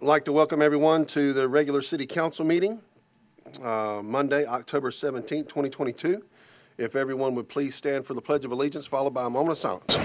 like to welcome everyone to the regular City Council meeting, Monday, October 17th, 2022. If everyone would please stand for the Pledge of Allegiance, followed by a moment of silence.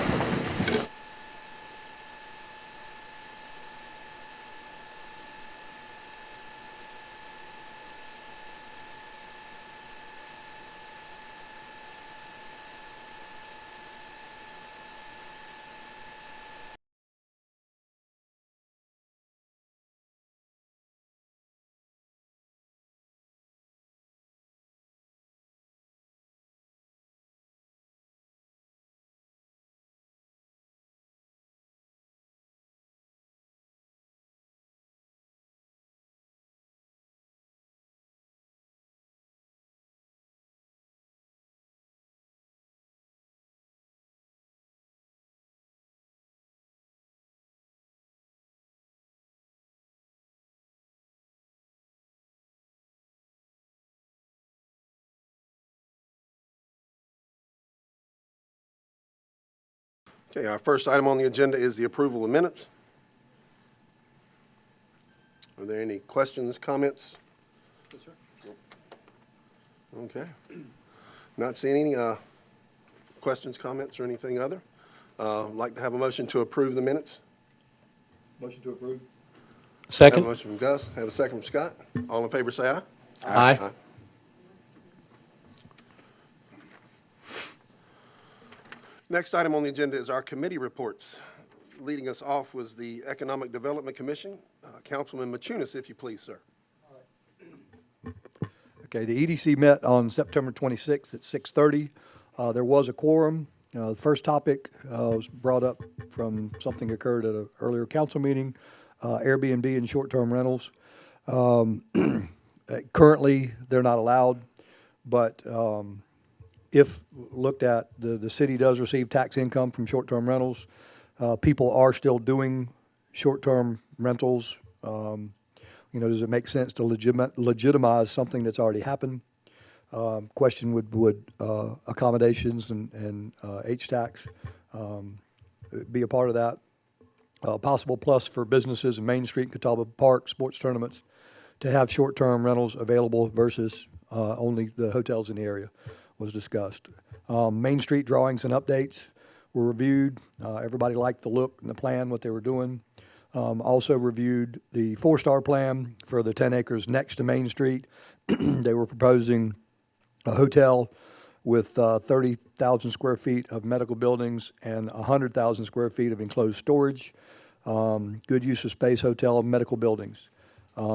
Okay, our first item on the agenda is the approval of minutes. Are there any questions, comments? Yes, sir. Okay. Not seeing any questions, comments, or anything other. I'd like to have a motion to approve the minutes. Motion to approve. Have a Second. motion from Gus, have a second from Scott. All in favor, say aye. Aye. Next item on the agenda is our committee reports. Leading us off was the Economic Development Commission. Councilman Machunas, if you please, sir. Okay, the EDC met on September 26th at 6:30. There was a quorum. The first topic was brought up from something occurred at an earlier council meeting, Airbnb and short-term rentals. Currently, they're not allowed, but if looked at, the city does receive tax income from short-term rentals. People are still doing short-term rentals. Does it make sense to legitimize something that's already happened? Question would accommodations and H-tax be a part of that? Possible plus for businesses in Main Street, Catawba Park, sports tournaments to have short-term rentals available versus only the hotels in the area was discussed. Main Street drawings and updates were reviewed. Everybody liked the look and the plan, what they were doing. Also reviewed the 4-star plan for the 10 acres next to Main Street. They were proposing a hotel with 30,000 square feet of medical buildings and 100,000 square feet of enclosed storage. Good use of space, hotel, and medical buildings.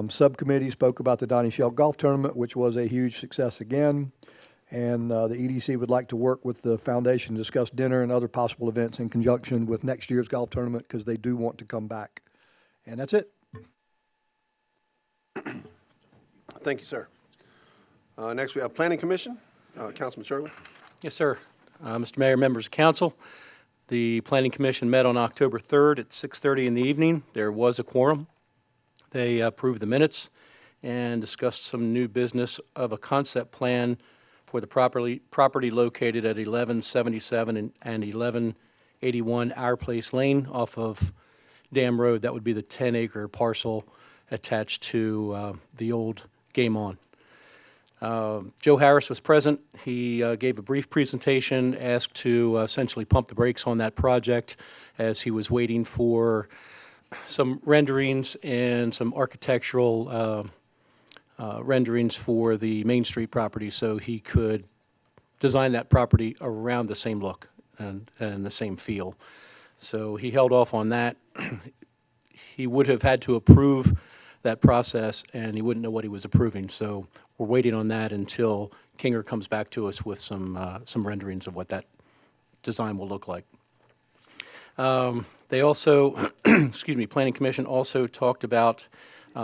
Subcommittee spoke about the Donnie Shell Golf Tournament, which was a huge success again. And the EDC would like to work with the foundation to discuss dinner and other possible events in conjunction with next year's golf tournament because they do want to come back. And that's it. Thank you, sir. Next, we have Planning Commission. Councilman Shirley. Yes, sir. Mr. Mayor, members of council, the Planning Commission met on October 3rd at 6:30 in the evening. There was a quorum. They approved the minutes and discussed some new business of a concept plan for the property located at 1177 and 1181 Our Place Lane off of Dam Road. That would be the 10-acre parcel attached to the old Game On. Joe Harris was present. He gave a brief presentation, asked to essentially pump the brakes on that project as he was waiting for some renderings and some architectural renderings for the Main Street property so he could design that property around the same look and the same feel. So he held off on that. He would have had to approve that process, and he wouldn't know what he was approving. So we're waiting on that until Kinger comes back to us with some renderings of what that design will look like. They also, Planning Commission also talked about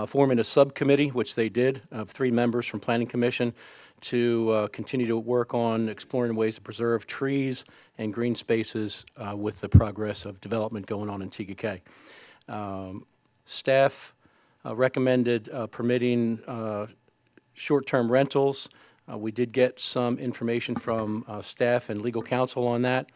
forming a subcommittee, which they did, of 3 members from Planning Commission to continue to work on exploring ways to preserve trees and green spaces with the progress of development going on in TGK. Staff recommended permitting short-term rentals. We did get some information from staff and legal counsel on that,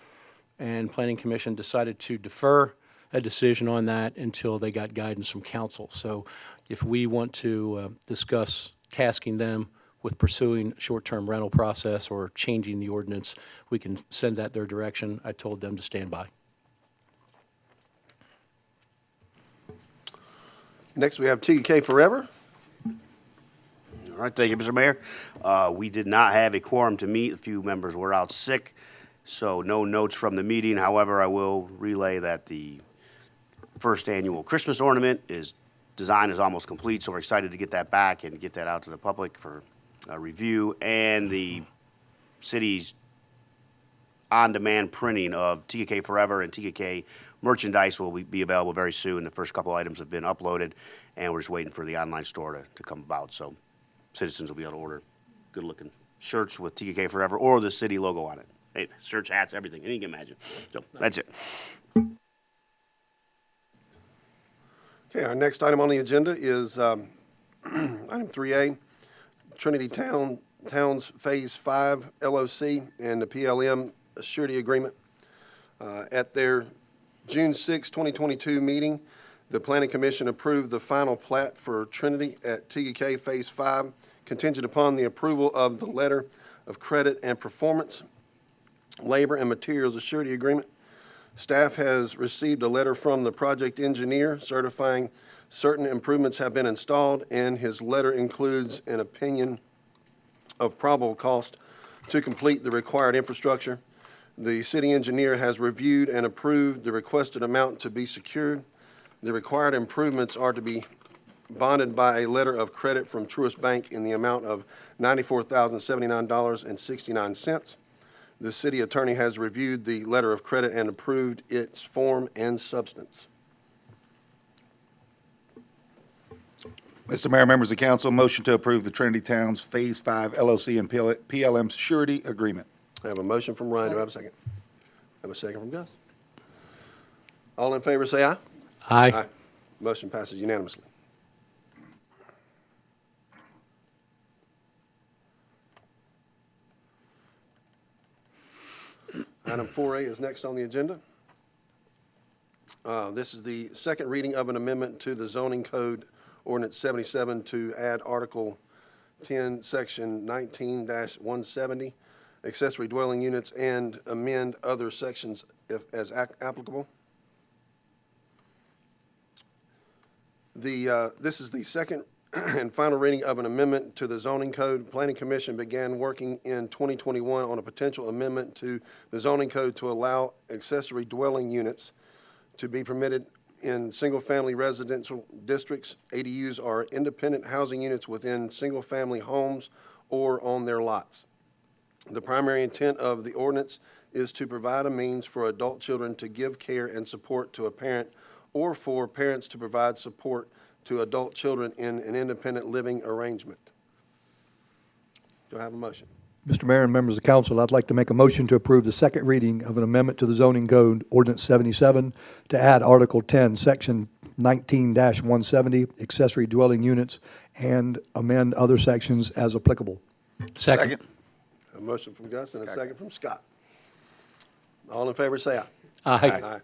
and Planning Commission decided to defer a decision on that until they got guidance from council. So if we want to discuss tasking them with pursuing short-term rental process or changing the ordinance, we can send that their direction. I told them to stand by. Next, we have TK Forever. All right, thank you, Mr. Mayor. We did not have a quorum to meet. A few members were out sick, so no notes from the meeting. However, I will relay that the first annual Christmas ornament design is almost complete, so we're excited to get that back and get that out to the public for review. And the city's on-demand printing of TK Forever and TK merchandise will be available very soon. The first couple items have been uploaded, and we're just waiting for the online store to come about. So citizens will be able to order good-looking shirts with TK Forever or the city logo on it. Hey, shirts, hats, everything, anything you can imagine. So that's it. Okay, our next item on the agenda is item 3A, Trinity Towns Phase 5 LOC and the PLM surety agreement. At their June 6, 2022 meeting, the Planning Commission approved the final plat for Trinity at TK Phase 5, contingent upon the approval of the letter of credit and performance, labor and materials surety agreement. Staff has received a letter from the project engineer certifying certain improvements have been installed, and his letter includes an opinion of probable cost to complete the required infrastructure. The city engineer has reviewed and approved the requested amount to be secured. The required improvements are to be bonded by a letter of credit from Truist Bank in the amount of $94,079.69. The city attorney has reviewed the letter of credit and approved its form and substance. Mr. Mayor, members of council, motion to approve the Trinity Towns Phase 5 LOC and PLM surety agreement. I have a motion from Ryan. Do I have a second? I have a second from Gus. All in favor, say aye. Aye. Motion passes unanimously. Item 4A is next on the agenda. This is the second reading of an amendment to the zoning code ordinance 77 to add Article 10, Section 19-170, accessory dwelling units, and amend other sections as applicable. This is the second and final reading of an amendment to the zoning code. Planning Commission began working in 2021 on a potential amendment to the zoning code to allow accessory dwelling units to be permitted in single-family residential districts. ADUs are independent housing units within single-family homes or on their lots. The primary intent of the ordinance is to provide a means for adult children to give care and support to a parent, or for parents to provide support to adult children in an independent living arrangement. Do I have a motion? Mr. Mayor and members of council, I'd like to make a motion to approve the second reading of an amendment to the zoning code, ordinance 77, to add Article 10, Section 19-170, accessory dwelling units, and amend other sections as applicable. Second. A motion from Gus and a second from Scott. All in favor, say aye. Aye.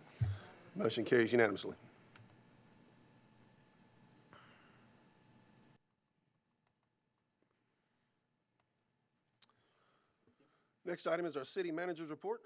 Motion carries unanimously. Next item is our city manager's report.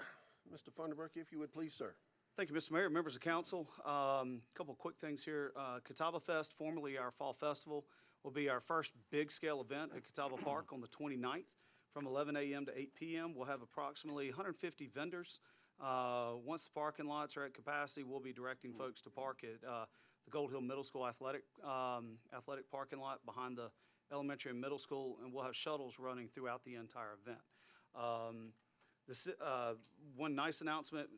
Mr. Funderburk, if you would please, sir. Thank you, Mr. Mayor, members of council. Couple quick things here. Catawba Fest, formerly our fall festival, will be our first big-scale event at Catawba Park on the 29th from 11 a.m. to 8 p.m. We'll have approximately 150 vendors. Once the parking lots are at capacity, we'll be directing folks to park at the Gold Hill Middle School athletic parking lot behind the elementary and middle school, and we'll have shuttles running throughout the entire event. One nice announcement,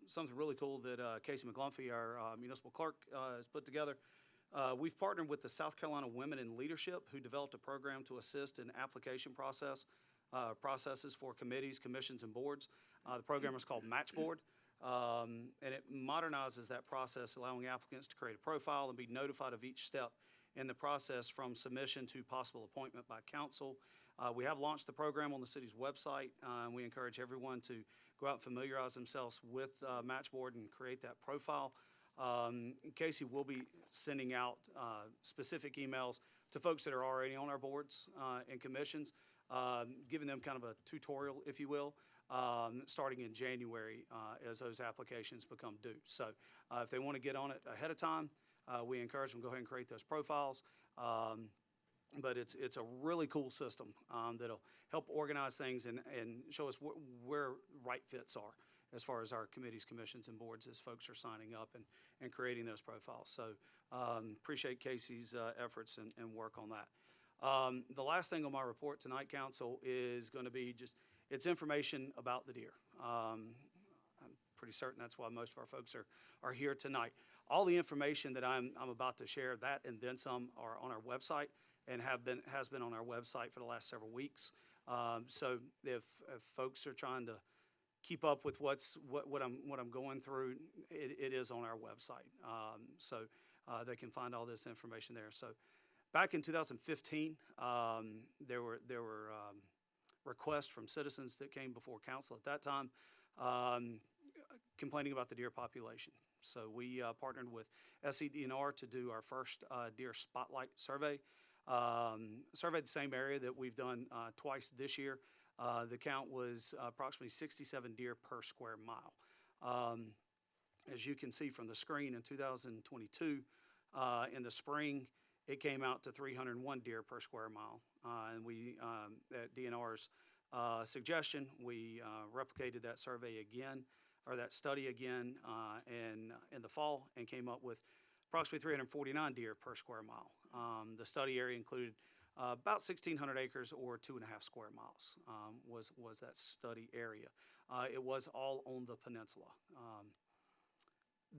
something really cool that Casey McGlumphy, our municipal clerk, has put together. We've partnered with the South Carolina Women in Leadership, who developed a program to assist in application processes for committees, commissions, and boards. The program is called Matchboard, and it modernizes that process, allowing applicants to create a profile and be notified of each step in the process from submission to possible appointment by council. We have launched the program on the city's website, and we encourage everyone to go out and familiarize themselves with Matchboard and create that profile. Casey will be sending out specific emails to folks that are already on our boards and commissions, giving them kind of a tutorial, if you will, starting in January as those applications become due. So if they want to get on it ahead of time, we encourage them to go ahead and create those profiles. But it's a really cool system that'll help organize things and show us where right fits are as far as our committees, commissions, and boards as folks are signing up and creating those profiles. So appreciate Casey's efforts and work on that. The last thing on my report tonight, Council, is going to be it's information about the deer. I'm pretty certain that's why most of our folks are here tonight. All the information that I'm about to share, that and then some, are on our website and has been on our website for the last several weeks. So if folks are trying to keep up with what I'm going through, it is on our website. So they can find all this information there. So back in 2015, there were requests from citizens that came before council at that time complaining about the deer population. So we partnered with SCDNR to do our first deer spotlight survey. Surveyed the same area that we've done twice this year. The count was approximately 67 deer per square mile. As you can see from the screen, in 2022, in the spring, it came out to 301 deer per square mile. And we, at DNR's suggestion, we replicated that survey again, or that study again, in the fall, and came up with approximately 349 deer per square mile. The study area included about 1,600 acres, or 2.5 square miles, was that study area. It was all on the peninsula.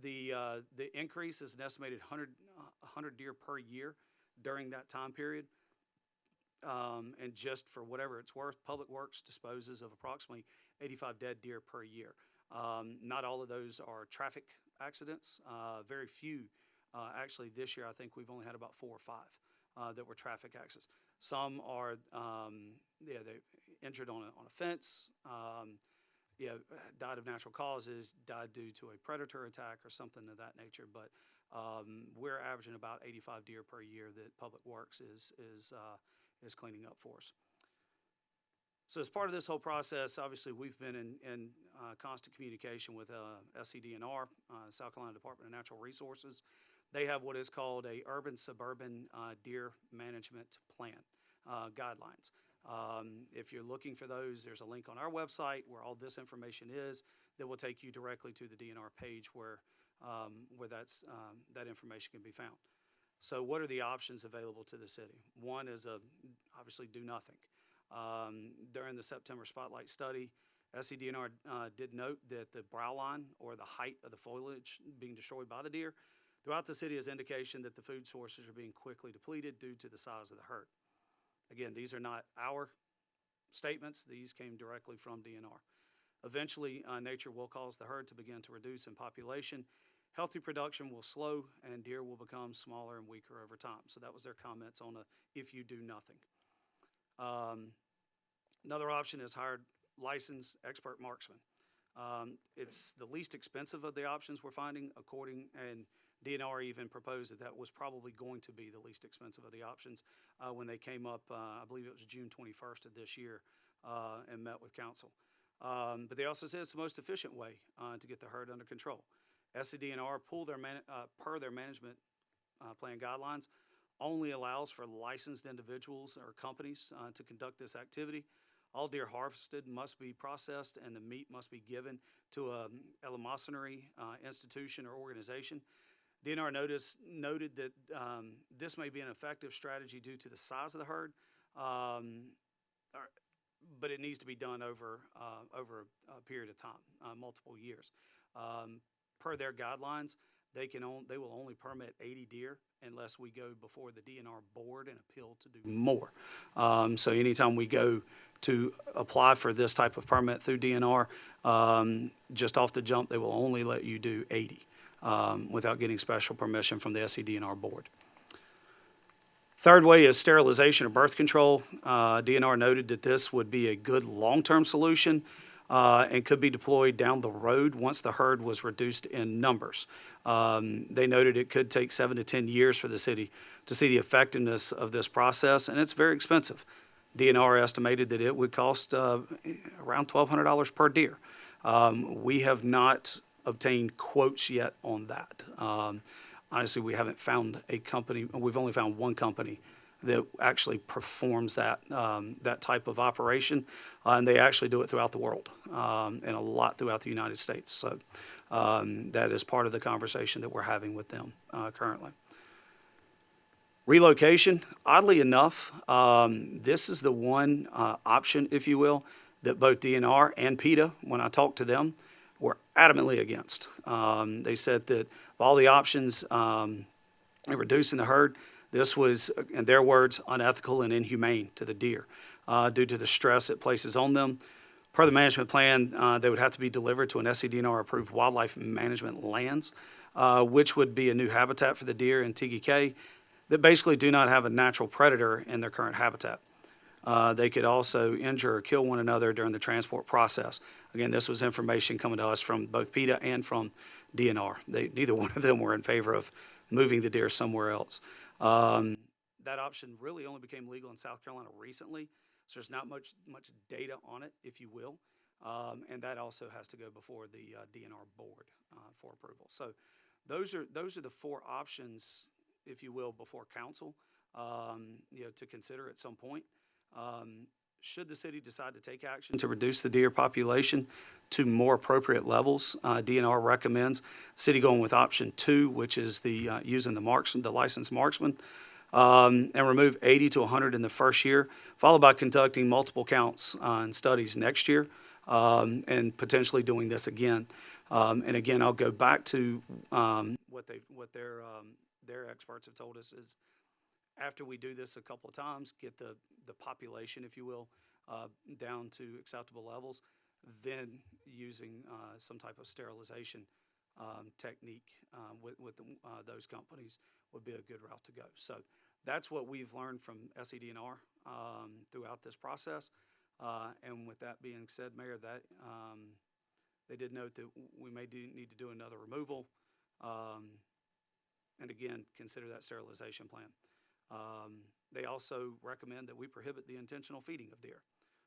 The increase is an estimated 100 deer per year during that time period. And just for whatever it's worth, Public Works disposes of approximately 85 dead deer per year. Not all of those are traffic accidents. Very few. Actually, this year, I think we've only had about 4 or 5 that were traffic accidents. Some are, they injured on a fence, died of natural causes, died due to a predator attack or something of that nature. But we're averaging about 85 deer per year that Public Works is cleaning up for us. So as part of this whole process, obviously, we've been in constant communication with SCDNR, South Carolina Department of Natural Resources. They have what is called a urban-suburban deer management plan guidelines. If you're looking for those, there's a link on our website where all this information is that will take you directly to the DNR page where that information can be found. So what are the options available to the city? One is obviously do nothing. During the September Spotlight study, SCDNR did note that the brow line, or the height of the foliage being destroyed by the deer, throughout the city is indication that the food sources are being quickly depleted due to the size of the herd. Again, these are not our statements. These came directly from DNR. Eventually, nature will cause the herd to begin to reduce in population. Healthy production will slow, and deer will become smaller and weaker over time. So that was their comments on if you do nothing. Another option is hire licensed expert marksmen. It's the least expensive of the options we're finding, and DNR even proposed that was probably going to be the least expensive of the options when they came up, I believe it was June 21st of this year, and met with council. But they also said it's the most efficient way to get the herd under control. SCDNR, per their management plan guidelines, only allows for licensed individuals or companies to conduct this activity. All deer harvested must be processed, and the meat must be given to a eleemosynary institution or organization. DNR noted that this may be an effective strategy due to the size of the herd, but it needs to be done over a period of time, multiple years. Per their guidelines, they will only permit 80 deer unless we go before the DNR board and appeal to do more. So anytime we go to apply for this type of permit through DNR, just off the jump, they will only let you do 80 without getting special permission from the SCDNR board. Third way is sterilization or birth control. DNR noted that this would be a good long-term solution. and could be deployed down the road once the herd was reduced in numbers. They noted it could take 7 to 10 years for the city to see the effectiveness of this process, and it's very expensive. DNR estimated that it would cost around $1,200 per deer. We have not obtained quotes yet on that. Honestly, we haven't found a company, we've only found one company that actually performs that, that type of operation, and they actually do it throughout the world, and a lot throughout the United States. So that is part of the conversation that we're having with them currently. Relocation, oddly enough, this is the one option, if you will, that both DNR and PETA, when I talked to them, were adamantly against. They said that of all the options in reducing the herd, this was, in their words, unethical and inhumane to the deer due to the stress it places on them. Per the management plan, they would have to be delivered to an SCDNR-approved wildlife management lands, which would be a new habitat for the deer in TGK that basically do not have a natural predator in their current habitat. They could also injure or kill one another during the transport process. Again, this was information coming to us from both PETA and from DNR. Neither one of them were in favor of moving the deer somewhere else. That option really only became legal in South Carolina recently, so there's not much data on it, if you will, and that also has to go before the DNR board for approval. So those are the four options, if you will, before council, to consider at some point. Should the city decide to take action to reduce the deer population to more appropriate levels, DNR recommends the city going with option 2, which is the using the licensed marksman, and remove 80 to 100 in the first year, followed by conducting multiple counts and studies next year, and potentially doing this again. And again, I'll go back to what their experts have told us is after we do this a couple of times, get the population, if you will, down to acceptable levels, then using some type of sterilization technique with those companies would be a good route to go. So that's what we've learned from SCDNR throughout this process. And with that being said, Mayor, that they did note that we may need to do another removal, and again, consider that sterilization plan. They also recommend that we prohibit the intentional feeding of deer.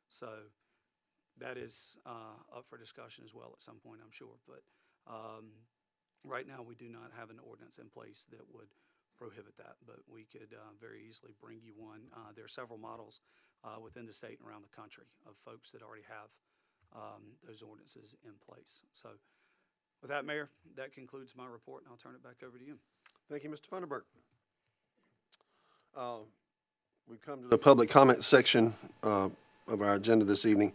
So that is up for discussion as well at some point, I'm sure. But right now, we do not have an ordinance in place that would prohibit that, but we could very easily bring you one. There are several models within the state and around the country of folks that already have those ordinances in place. So with that, Mayor, that concludes my report, and I'll turn it back over to you. Thank you, Mr. Funderburk. We've come to the public comment section of our agenda this evening.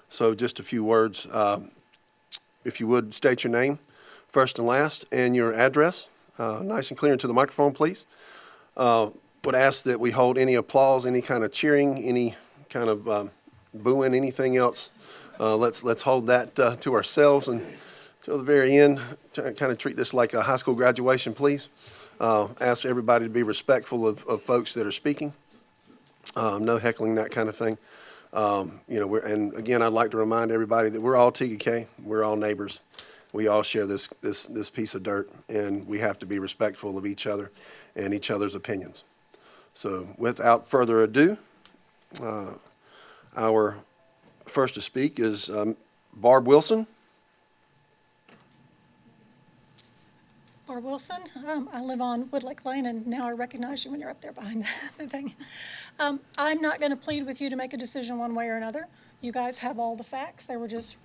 So just a few words. If you would, state your name, first and last, and your address, nice and clear into the microphone, please. Would ask that we hold any applause, any kind of cheering, any kind of booing, anything else. Let's hold that to ourselves and till the very end. Kind of treat this like a high school graduation, please. Ask everybody to be respectful of folks that are speaking. No heckling, that kind of thing. And again, I'd like to remind everybody that we're all TGK. We're all neighbors. We all share this piece of dirt, and we have to be respectful of each other and each other's opinions. So without further ado, our first to speak is Barb Wilson. Barb Wilson. I live on Woodlake Lane, and now I recognize you when you're up there behind the thing. I'm not going to plead with you to make a decision one way or another. You guys have all the facts. They were just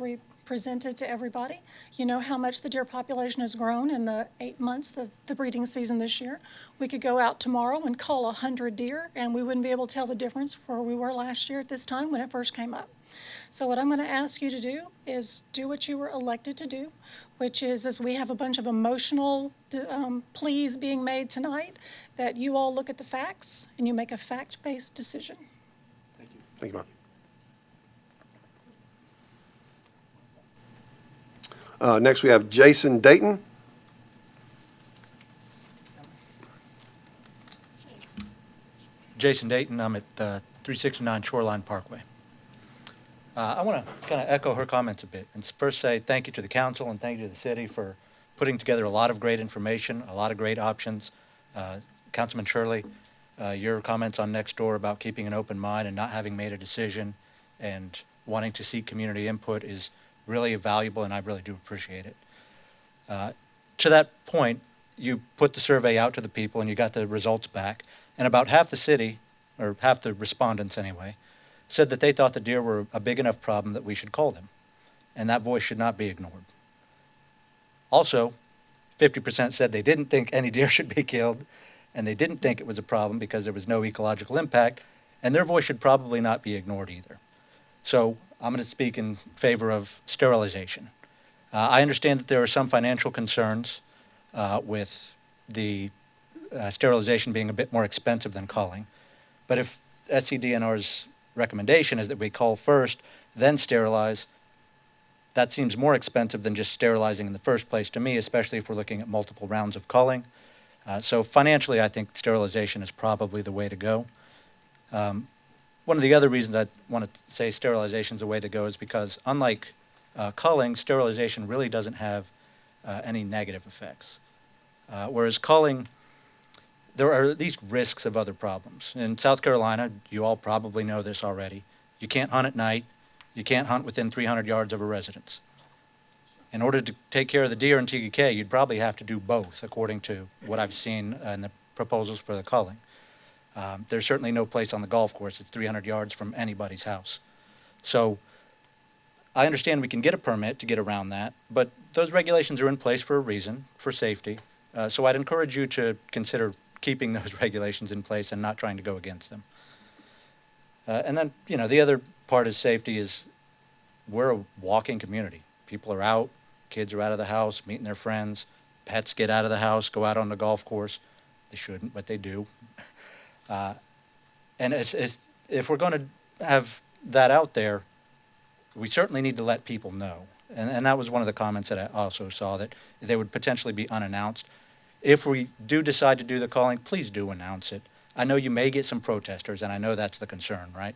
presented to everybody. You know how much the deer population has grown in the 8 months of the breeding season this year. We could go out tomorrow and cull 100 deer, and we wouldn't be able to tell the difference where we were last year at this time when it first came up. So what I'm going to ask you to do is do what you were elected to do, which is, as we have a bunch of emotional pleas being made tonight, that you all look at the facts and you make a fact-based decision. Thank you. Thank you, Bob. Next, we have Jason Dayton. Jason Dayton. I'm at 369 Shoreline Parkway. I want to kind of echo her comments a bit and first say thank you to the council and thank you to the city for putting together a lot of great information, a lot of great options. Councilman Shirley, your comments on next door about keeping an open mind and not having made a decision and wanting to seek community input is really valuable, and I really do appreciate it. To that point, you put the survey out to the people and you got the results back, and about half the city, or half the respondents anyway, said that they thought the deer were a big enough problem that we should call them, and that voice should not be ignored. Also, 50% said they didn't think any deer should be killed, and they didn't think it was a problem because there was no ecological impact, and their voice should probably not be ignored either. So I'm going to speak in favor of sterilization. I understand that there are some financial concerns with the sterilization being a bit more expensive than culling, but if SCDNR's recommendation is that we cull first, then sterilize, that seems more expensive than just sterilizing in the first place to me, especially if we're looking at multiple rounds of culling. So financially, I think sterilization is probably the way to go. One of the other reasons I want to say sterilization is the way to go is because unlike culling, sterilization really doesn't have any negative effects. Whereas culling, there are these risks of other problems. In South Carolina, you all probably know this already, you can't hunt at night, you can't hunt within 300 yards of a residence. In order to take care of the deer in TKK, you'd probably have to do both, according to what I've seen in the proposals for the culling. There's certainly no place on the golf course that's 300 yards from anybody's house. So I understand we can get a permit to get around that, but those regulations are in place for a reason, for safety. So I'd encourage you to consider keeping those regulations in place and not trying to go against them. And then, you know, the other part of safety is we're a walking community. People are out, kids are out of the house, meeting their friends, pets get out of the house, go out on the golf course. They shouldn't, but they do. And if we're going to have that out there, we certainly need to let people know. And that was one of the comments that I also saw, that they would potentially be unannounced. If we do decide to do the calling, please do announce it. I know you may get some protesters, and I know that's the concern, right?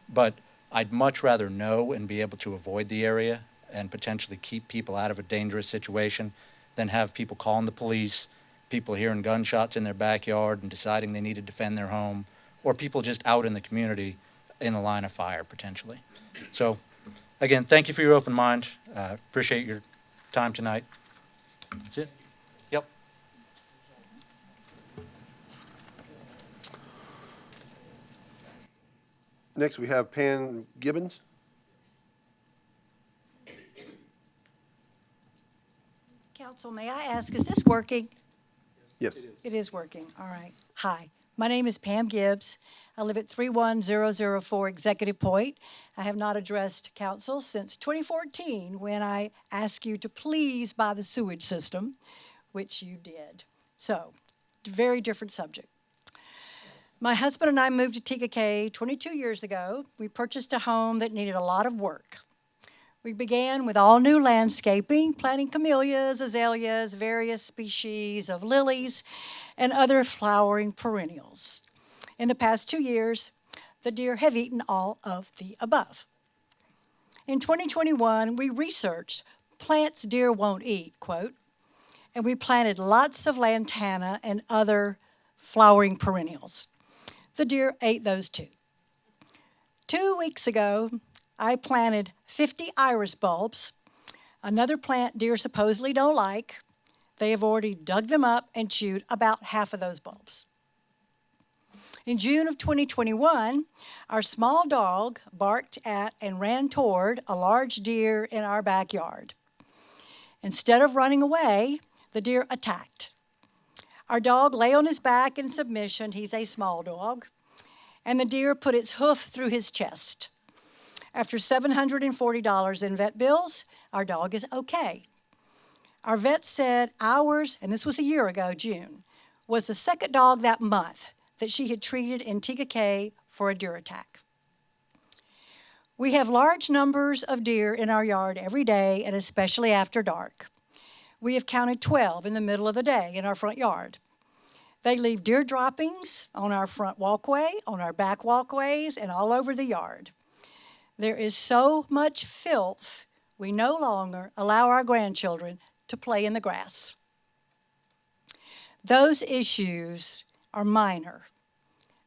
But I'd much rather know and be able to avoid the area and potentially keep people out of a dangerous situation than have people calling the police, people hearing gunshots in their backyard and deciding they need to defend their home, or people just out in the community in the line of fire, potentially. So, again, thank you for your open mind. Appreciate your time tonight. That's it. Yep. Next, we have Pam Gibbons. Council, may I ask, is this working? Yes. It is working, all right. Hi, my name is Pam Gibbs. I live at 31004 Executive Point. I have not addressed council since 2014 when I asked you to please buy the sewage system, which you did. So, very different subject. My husband and I moved to TKK 22 years ago. We purchased a home that needed a lot of work. We began with all new landscaping, planting camellias, azaleas, various species of lilies, and other flowering perennials. In the past 2 years, the deer have eaten all of the above. In 2021, we researched plants deer won't eat, quote, and we planted lots of lantana and other flowering perennials. The deer ate those too. 2 weeks ago, I planted 50 iris bulbs, another plant deer supposedly don't like. They have already dug them up and chewed about half of those bulbs. In June of 2021, our small dog barked at and ran toward a large deer in our backyard. Instead of running away, the deer attacked. Our dog lay on his back in submission, he's a small dog, and the deer put its hoof through his chest. After $740 in vet bills, our dog is okay. Our vet said ours, and this was a year ago, June, was the second dog that month that she had treated in TKK for a deer attack. We have large numbers of deer in our yard every day, and especially after dark. We have counted 12 in the middle of the day in our front yard. They leave deer droppings on our front walkway, on our back walkways, and all over the yard. There is so much filth, we no longer allow our grandchildren to play in the grass. Those issues are minor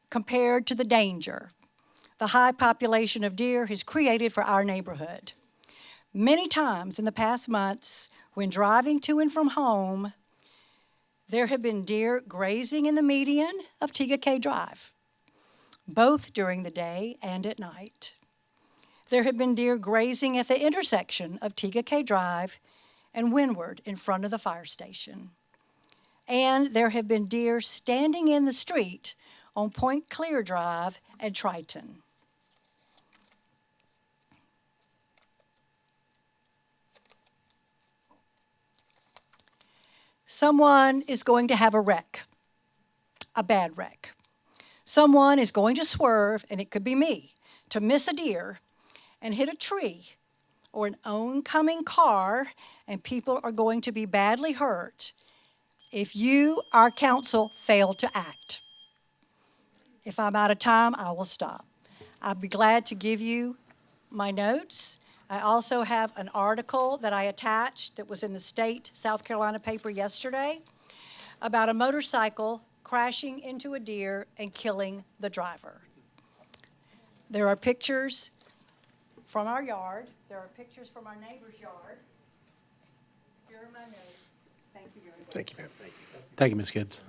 compared to the danger the high population of deer has created for our neighborhood. Many times in the past months, when driving to and from home, there have been deer grazing in the median of Tigakay Drive, both during the day and at night. There have been deer grazing at the intersection of Tigakay Drive and Windward in front of the fire station. And there have been deer standing in the street on Point Clear Drive and Triton. Someone is going to have a wreck, a bad wreck. Someone is going to swerve, and it could be me, to miss a deer and hit a tree or an oncoming car, and people are going to be badly hurt if you, our council, fail to act. If I'm out of time, I will stop. I'd be glad to give you my notes. I also have an article that I attached that was in the state South Carolina paper yesterday about a motorcycle crashing into a deer and killing the driver. There are pictures from our yard. There are pictures from our neighbor's yard. Here are my notes. Thank you very much. Thank you, ma'am. Thank you, Ms. Gibbs.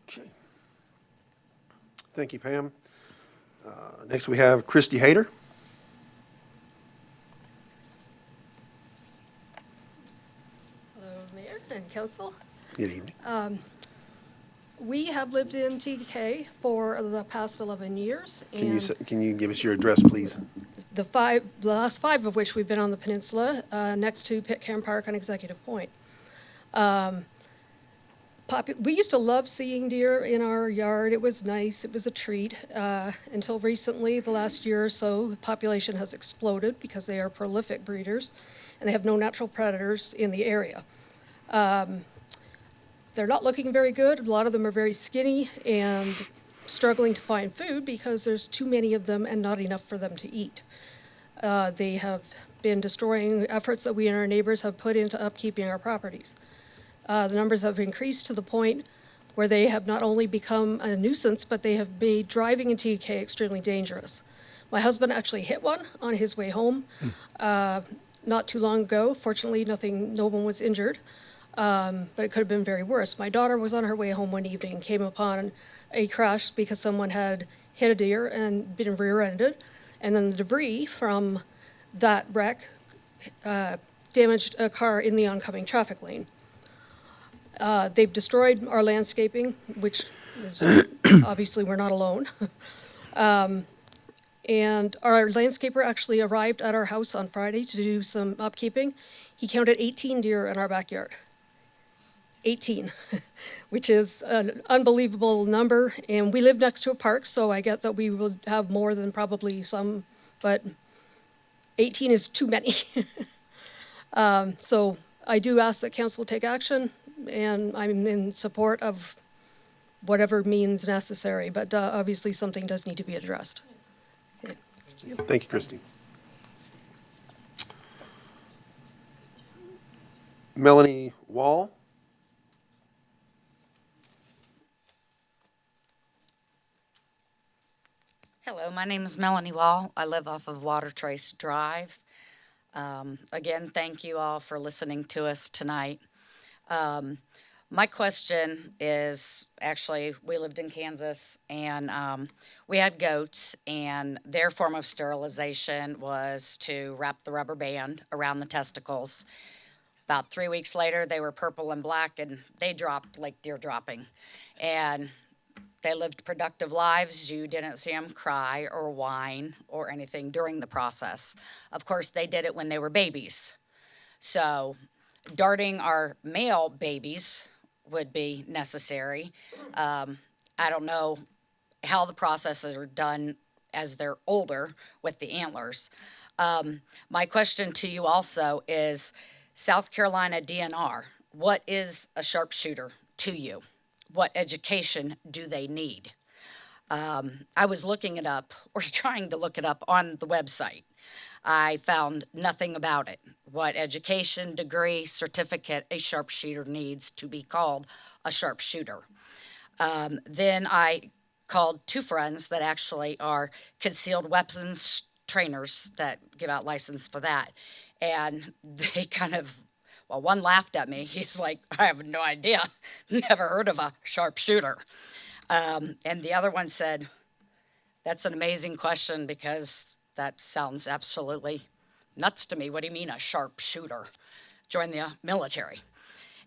Okay. Thank you, Pam. Next, we have Christy Hayter. Hello, Mayor and Council. Good evening. We have lived in TK for the past 11 years. Can you give us your address, please? The last 5 of which we've been on the peninsula, next to Pitcairn Park on Executive Point. We used to love seeing deer in our yard. It was nice. It was a treat. Until recently, the last year or so, the population has exploded because they are prolific breeders, and they have no natural predators in the area. They're not looking very good. A lot of them are very skinny and struggling to find food because there's too many of them and not enough for them to eat. They have been destroying efforts that we and our neighbors have put into upkeeping our properties. The numbers have increased to the point where they have not only become a nuisance, but they have made driving in TK extremely dangerous. My husband actually hit one on his way home not too long ago. Fortunately, no one was injured. But it could have been very worse. My daughter was on her way home one evening and came upon a crash because someone had hit a deer and been rear-ended, and then the debris from that wreck damaged a car in the oncoming traffic lane. They've destroyed our landscaping, which is obviously we're not alone. And our landscaper actually arrived at our house on Friday to do some upkeeping. He counted 18 deer in our backyard. 18, which is an unbelievable number. And we live next to a park, so I get that we will have more than probably some, but 18 is too many. So I do ask that council take action, and I'm in support of whatever means necessary, but obviously something does need to be addressed. Okay. Thank you. Thank you, Christy. Melanie Wall. Hello, my name is Melanie Wall. I live off of Water Trace Drive. Again, thank you all for listening to us tonight. My question is, actually, we lived in Kansas, and we had goats, and their form of sterilization was to wrap the rubber band around the testicles. About 3 weeks later, they were purple and black, and they dropped like deer dropping. And they lived productive lives. You didn't see them cry or whine or anything during the process. Of course, they did it when they were babies. So darting our male babies would be necessary. I don't know how the processes are done as they're older with the antlers. My question to you also is, South Carolina DNR, what is a sharpshooter to you? what education do they need? I was looking it up, or trying to look it up on the website. I found nothing about it. What education, degree, certificate a sharpshooter needs to be called a sharpshooter. Then I called two friends that actually are concealed weapons trainers that give out license for that. And they kind of, well, one laughed at me. He's like, I have no idea, never heard of a sharpshooter. And the other one said, that's an amazing question because that sounds absolutely nuts to me. What do you mean, a sharpshooter? Join the military.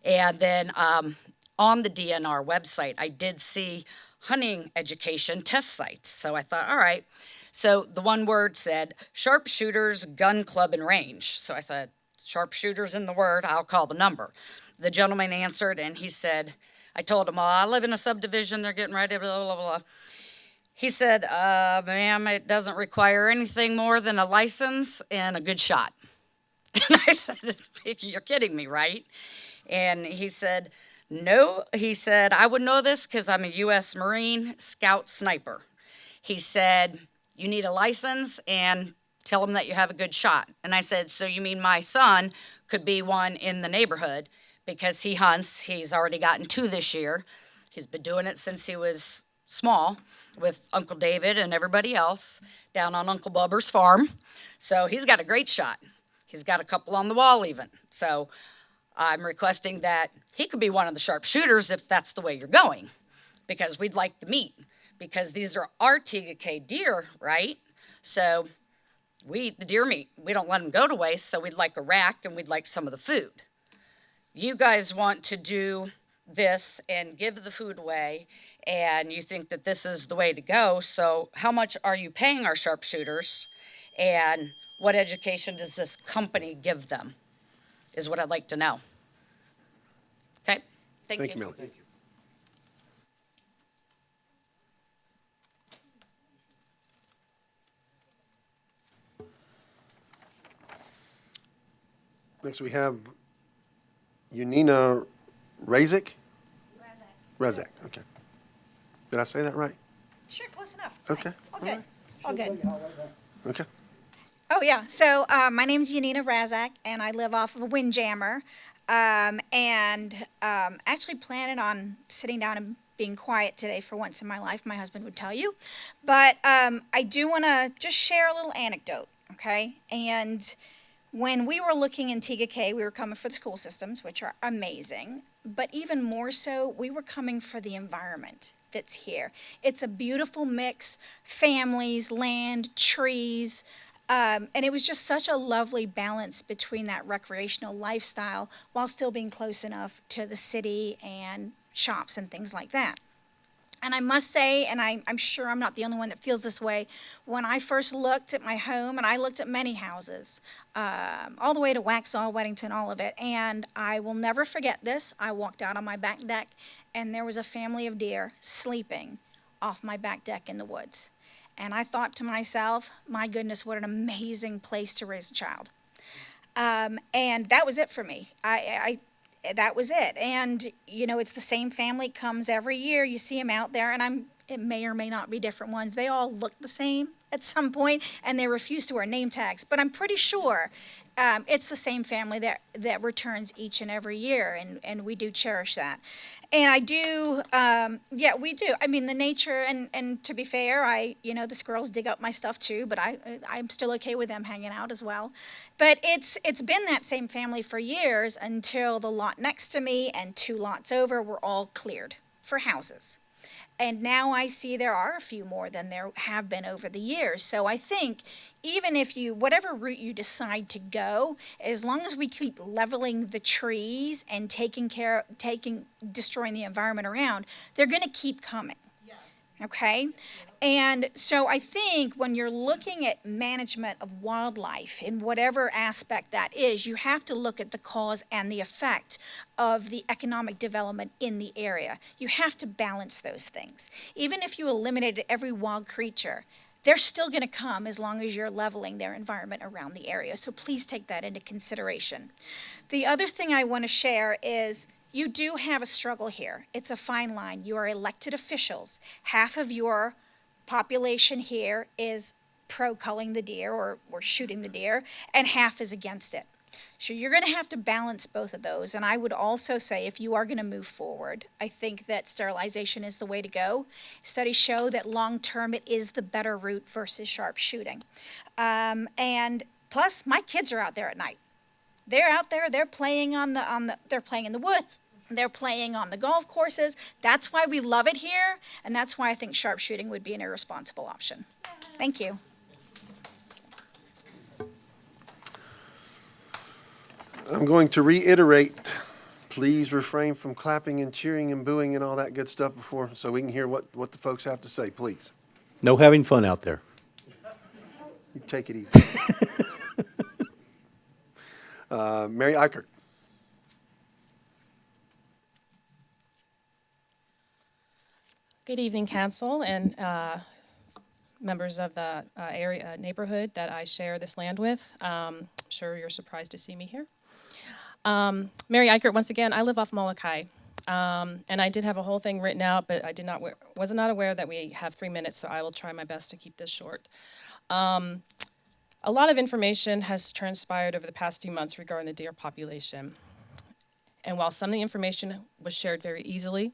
And then on the DNR website, I did see hunting education test sites. So I thought, all right. So the one word said sharpshooters, gun club, and range. So I thought, sharpshooters in the word, I'll call the number. The gentleman answered and he said, I told him, well, I live in a subdivision, they're getting ready, blah, blah, blah. He said, ma'am, it doesn't require anything more than a license and a good shot. And I said, you're kidding me, right? And he said, no. He said, I would know this because I'm a U.S. Marine Scout sniper. He said, you need a license and tell them that you have a good shot. And I said, so you mean my son could be one in the neighborhood because he hunts. He's already gotten 2 this year. He's been doing it since he was small with Uncle David and everybody else down on Uncle Bubber's farm. So he's got a great shot. He's got a couple on the wall even. So I'm requesting that he could be one of the sharpshooters if that's the way you're going, because we'd like the meat, because these are our TGK deer, right? So we eat the deer meat. We don't let them go to waste, so we'd like a rack and we'd like some of the food. You guys want to do this and give the food away, and you think that this is the way to go. So how much are you paying our sharpshooters, and what education does this company give them is what I'd like to know. Okay? Thank you. Melanie. Thank you. Next we have Yanina Razik? Razak, okay. Did I say that right? Sure, close enough. It's Okay. fine. It's all All good. right. It's all good. Okay. Oh, yeah. So my name's Yanina Razak, and I live off of Windjammer. Actually planning on sitting down and being quiet today for once in my life, my husband would tell you. But I do want to just share a little anecdote, okay? And when we were looking in TGK, we were coming for the school systems, which are amazing. But even more so, we were coming for the environment that's here. It's a beautiful mix, families, land, trees, and it was just such a lovely balance between that recreational lifestyle while still being close enough to the city and shops and things like that. And I must say, and I'm sure I'm not the only one that feels this way, when I first looked at my home, and I looked at many houses, all the way to Waxhaw, Weddington, all of it, and I will never forget this. I walked out on my back deck, and there was a family of deer sleeping off my back deck in the woods. And I thought to myself, my goodness, what an amazing place to raise a child. And that was it for me. That was it. And, you know, it's the same family, comes every year. You see them out there, and it may or may not be different ones. They all look the same at some point, and they refuse to wear name tags. But I'm pretty sure it's the same family that returns each and every year, and we do cherish that. And I do, yeah, we do. I mean, the nature, and to be fair, the squirrels dig up my stuff too, but I'm still okay with them hanging out as well. But it's been that same family for years until the lot next to me and 2 lots over were all cleared for houses. And now I see there are a few more than there have been over the years. So I think even if whatever route you decide to go, as long as we keep leveling the trees and destroying the environment around, they're going to keep coming. Okay? And so I think when you're looking at management of wildlife in whatever aspect that is, you have to look at the cause and the effect of the economic development in the area. You have to balance those things. Even if you eliminated every wild creature, they're still going to come as long as you're leveling their environment around the area. So please take that into consideration. The other thing I want to share is you do have a struggle here. It's a fine line. You are elected officials. Half of your population here is pro culling the deer or shooting the deer, and half is against it. So you're going to have to balance both of those. And I would also say if you are going to move forward, I think that sterilization is the way to go. Studies show that long-term it is the better route versus sharpshooting. And plus, my kids are out there at night. They're out there, they're playing they're playing in the woods. They're playing on the golf courses. That's why we love it here, and that's why I think sharpshooting would be an irresponsible option. Thank you. I'm going to reiterate, please refrain from clapping and cheering and booing and all that good stuff before, so we can hear what the folks have to say, please. No having fun out there. You take it easy. Mary Eichert. Good evening, council and members of the area neighborhood that I share this land with. I'm sure you're surprised to see me here. Mary Eichert, once again, I live off Molokai. And I did have a whole thing written out, but I was not aware that we have 3 minutes, so I will try my best to keep this short. A lot of information has transpired over the past few months regarding the deer population. And while some of the information was shared very easily,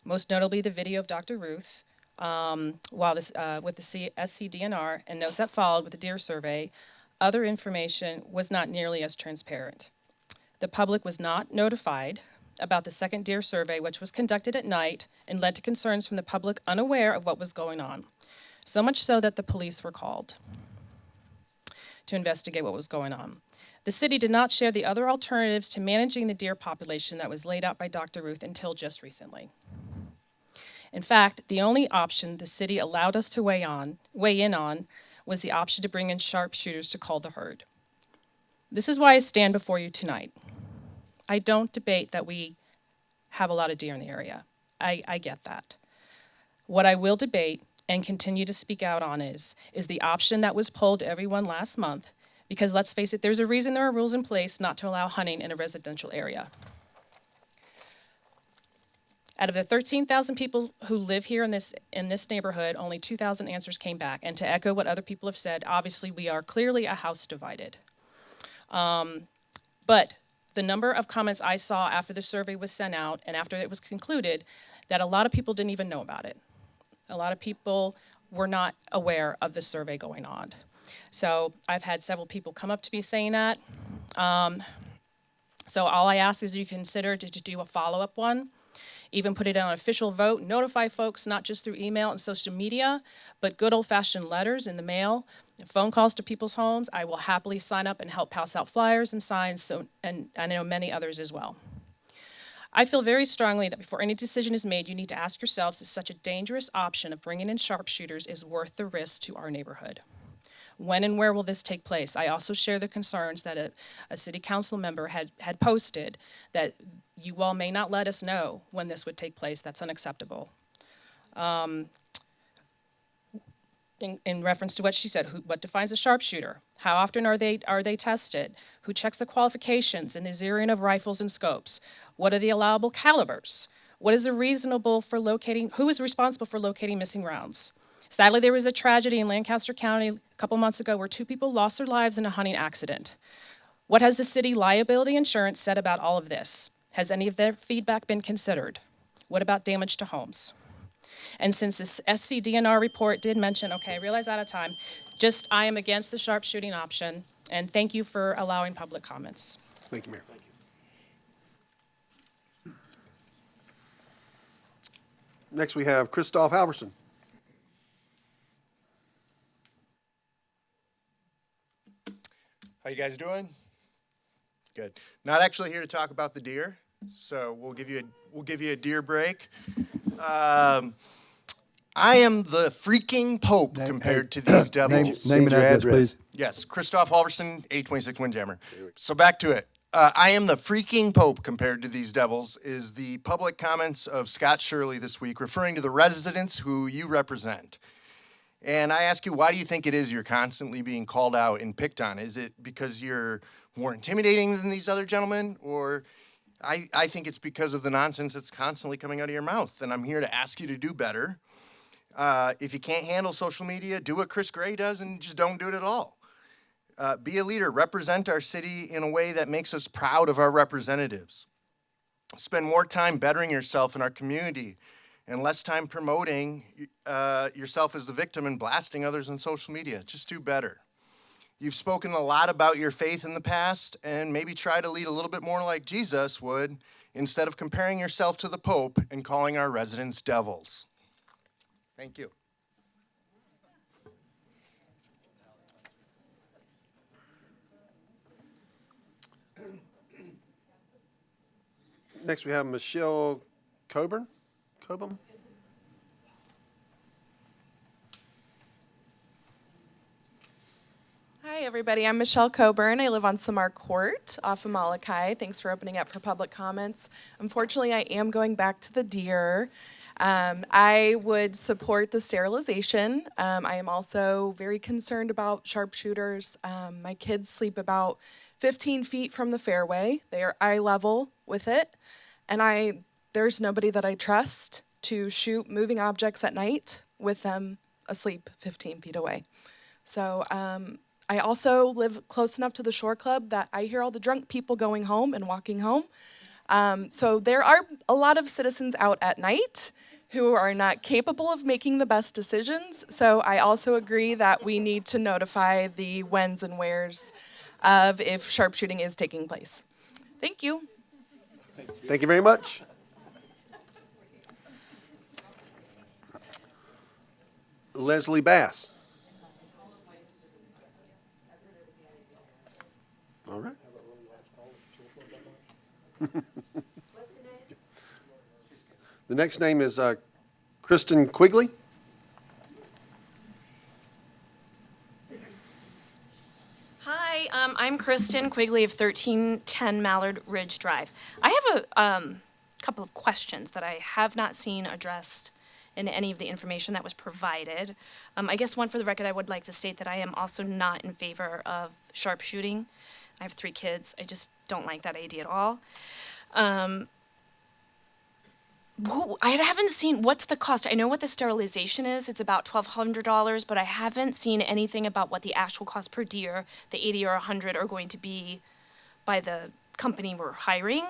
most notably the video of Dr. Ruth, with the SCDNR and notes that followed with the deer survey, other information was not nearly as transparent. The public was not notified about the second deer survey, which was conducted at night and led to concerns from the public unaware of what was going on. So much so that the police were called to investigate what was going on. The city did not share the other alternatives to managing the deer population that was laid out by Dr. Ruth until just recently. In fact, the only option the city allowed us to weigh in on was the option to bring in sharpshooters to cull the herd. This is why I stand before you tonight. I don't debate that we have a lot of deer in the area. I get that. What I will debate and continue to speak out on is the option that was polled to everyone last month, because let's face it, there's a reason there are rules in place not to allow hunting in a residential area. Out of the 13,000 people who live here in this neighborhood, only 2,000 answers came back. And to echo what other people have said, obviously we are clearly a house divided. But the number of comments I saw after the survey was sent out and after it was concluded, that a lot of people didn't even know about it. A lot of people were not aware of the survey going on. So I've had several people come up to me saying that. So all I ask is you consider to do a follow-up one. Even put it on an official vote, notify folks not just through email and social media, but good old-fashioned letters in the mail, phone calls to people's homes. I will happily sign up and help pass out flyers and signs, and I know many others as well. I feel very strongly that before any decision is made, you need to ask yourselves if such a dangerous option of bringing in sharpshooters is worth the risk to our neighborhood. When and where will this take place? I also share the concerns that a city council member had posted that you all may not let us know when this would take place. That's unacceptable. In reference to what she said, what defines a sharpshooter? How often are they tested? Who checks the qualifications and the zeroing of rifles and scopes? What are the allowable calibers? Who is responsible for locating missing rounds? Sadly, there was a tragedy in Lancaster County a couple months ago where 2 people lost their lives in a hunting accident. What has the city liability insurance said about all of this? Has any of their feedback been considered? What about damage to homes? And since this SCDNR report did mention, okay, I realize out of time, I am against the sharpshooting option, and thank you for allowing public comments. Thank you, Mayor. Next, we have Christoph Halverson. How you guys doing? Good. Not actually here to talk about the deer, so we'll give you a deer break. I am the freaking Pope compared to these devils. Name and address, please. Yes, Christoph Halverson, 826 Windjammer. So back to it. I am the freaking Pope compared to these devils is the public comments of Scott Shirley this week referring to the residents who you represent. And I ask you, why do you think it is you're constantly being called out and picked on? Is it because you're more intimidating than these other gentlemen? Or I think it's because of the nonsense that's constantly coming out of your mouth, and I'm here to ask you to do better. If you can't handle social media, do what Chris Gray does and just don't do it at all. Be a leader, represent our city in a way that makes us proud of our representatives. Spend more time bettering yourself in our community and less time promoting yourself as the victim and blasting others on social media. Just do better. You've spoken a lot about your faith in the past, and maybe try to lead a little bit more like Jesus would, instead of comparing yourself to the Pope and calling our residents devils. Thank you. Next, we have Michelle Cobham. Hi, everybody. I'm Michelle Coburn. I live on Samar Court off of Molokai. Thanks for opening up for public comments. Unfortunately, I am going back to the deer. I would support the sterilization. I am also very concerned about sharpshooters. My kids sleep about 15 feet from the fairway. They are eye level with it. And there's nobody that I trust to shoot moving objects at night with them asleep 15 feet away. So I also live close enough to the shore club that I hear all the drunk people going home and walking home. So there are a lot of citizens out at night who are not capable of making the best decisions. So I also agree that we need to notify the whens and wheres of if sharpshooting is taking place. Thank you. Thank you very much. Leslie Bass. All right. The next name is Kristen Quigley. Hi, I'm Kristen Quigley of 1310 Mallard Ridge Drive. I have a couple of questions that I have not seen addressed in any of the information that was provided. I guess one for the record, I would like to state that I am also not in favor of sharpshooting. I have 3 kids. I just don't like that idea at all. I haven't seen, what's the cost? I know what the sterilization is. It's about $1,200, but I haven't seen anything about what the actual cost per deer, the 80 or 100, are going to be by the company we're hiring.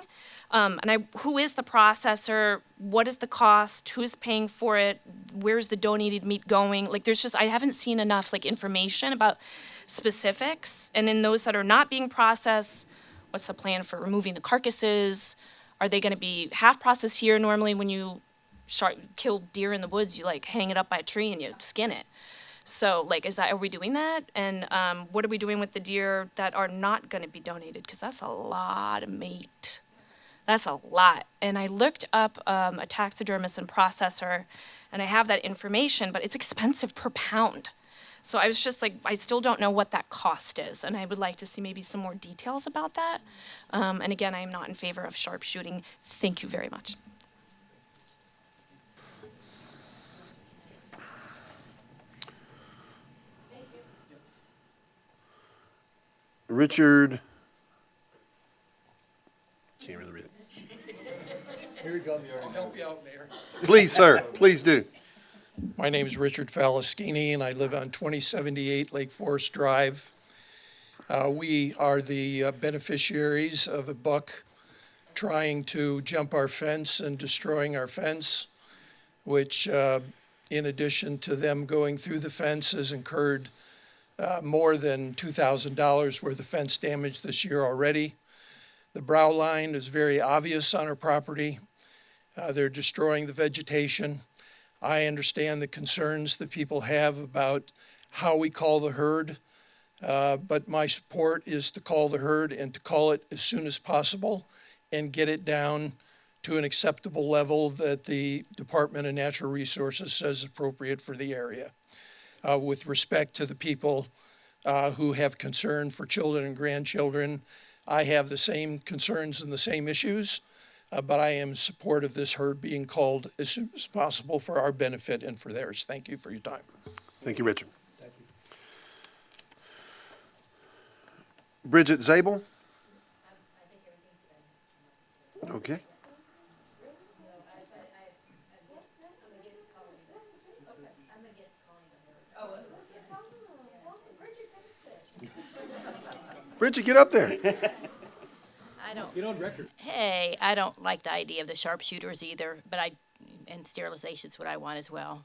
Who is the processor? What is the cost? Who's paying for it? Where's the donated meat going? Like, I haven't seen enough, information about specifics. And in those that are not being processed, what's the plan for removing the carcasses? Are they going to be half processed here? Normally when you kill deer in the woods, you hang it up by a tree and you skin it. So are we doing that? And what are we doing with the deer that are not going to be donated? Because that's a lot of meat. That's a lot. And I looked up a taxidermist and processor, and I have that information, but it's expensive per pound. So I was just I still don't know what that cost is, and I would like to see maybe some more details about that. And again, I am not in favor of sharpshooting. Thank you very much. Richard. Can't really read it. Here you go, I'll help you out, Mayor. Please, sir, please do. My name is Richard Falaschini, and I live on 2078 Lake Forest Drive. We are the beneficiaries of a buck trying to jump our fence and destroying our fence, which, in addition to them going through the fence, has incurred more than $2,000 worth of fence damage this year already. The brow line is very obvious on our property. They're destroying the vegetation. I understand the concerns that people have about how we call the herd, but my support is to call the herd and to call it as soon as possible and get it down to an acceptable level that the Department of Natural Resources says is appropriate for the area. With respect to the people who have concern for children and grandchildren, I have the same concerns and the same issues. But I am in support of this herd being called as soon as possible for our benefit and for theirs. Thank you for your time. Thank you, Richard. Thank you. Bridget Zabel. Okay. Bridget, get up there. I don't. Get on record. Hey, I don't like the idea of the sharpshooters either, but and sterilization's what I want as well.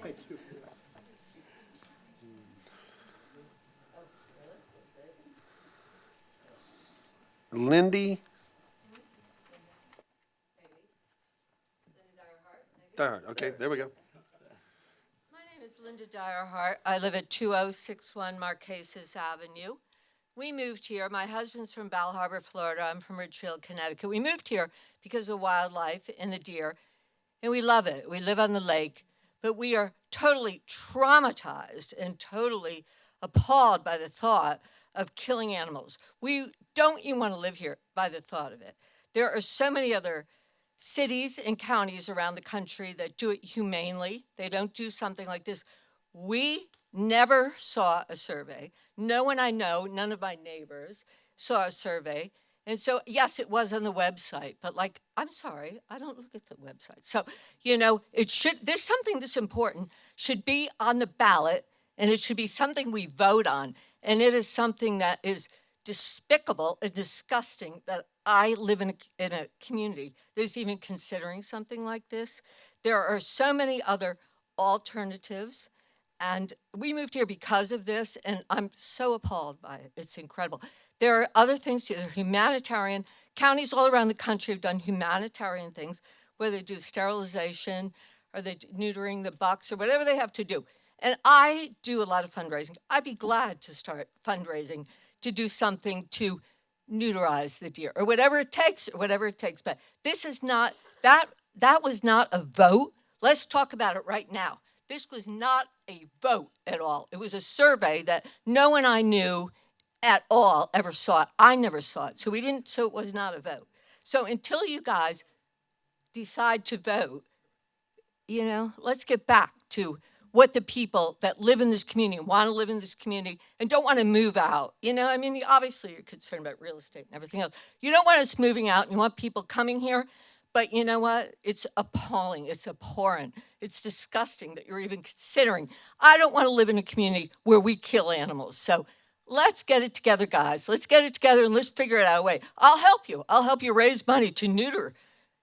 Thank you. Lindy. Dyer. Okay, there we go. My name is Linda Dyerhart. I live at 2061 Marquesas Avenue. We moved here. My husband's from Bal Harbor, Florida. I'm from Ridgefield, Connecticut. We moved here because of wildlife and the deer, and we love it. We live on the lake, but we are totally traumatized and totally appalled by the thought of killing animals. We don't even want to live here by the thought of it. There are so many other cities and counties around the country that do it humanely. They don't do something like this. We never saw a survey. No one I know, none of my neighbors saw a survey. And so, yes, it was on the website, but like, I'm sorry, I don't look at the website. So, it should, this something this important should be on the ballot, and it should be something we vote on. And it is something that is despicable and disgusting that I live in a community that is even considering something like this. There are so many other alternatives, and we moved here because of this, and I'm so appalled by it. It's incredible. There are other things too. There are humanitarian. Counties all around the country have done humanitarian things, where they do sterilization or they neutering the bucks or whatever they have to do. And I do a lot of fundraising. I'd be glad to start fundraising to do something to neuterize the deer or whatever it takes. But this is not, that was not a vote. Let's talk about it right now. This was not a vote at all. It was a survey that no one I knew at all ever saw it. I never saw it. So it was not a vote. So until you guys decide to vote, let's get back to what the people that live in this community, want to live in this community, and don't want to move out. Obviously you're concerned about real estate and everything else. You don't want us moving out, and you want people coming here, but you know what? It's appalling, it's abhorrent, it's disgusting that you're even considering. I don't want to live in a community where we kill animals. So let's get it together, guys. Let's get it together and let's figure it out a way. I'll help you. I'll help you raise money to neuter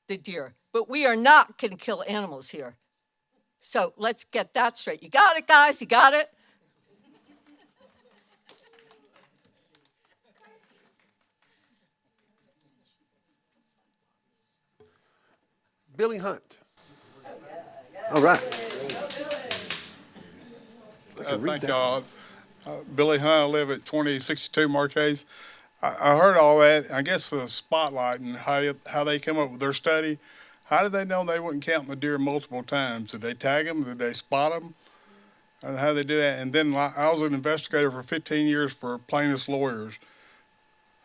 the deer, but we are not going to kill animals here. So let's get that straight. You got it, guys? You got it? Billy Hunt. All right. Thank y'all. Billy Hunt, I live at 2062 Marquez. I heard all that. I guess the spotlight and how they come up with their study. How did they know they wouldn't count the deer multiple times? Did they tag them? Did they spot them? How did they do that? And then I was an investigator for 15 years for plaintiffs' lawyers.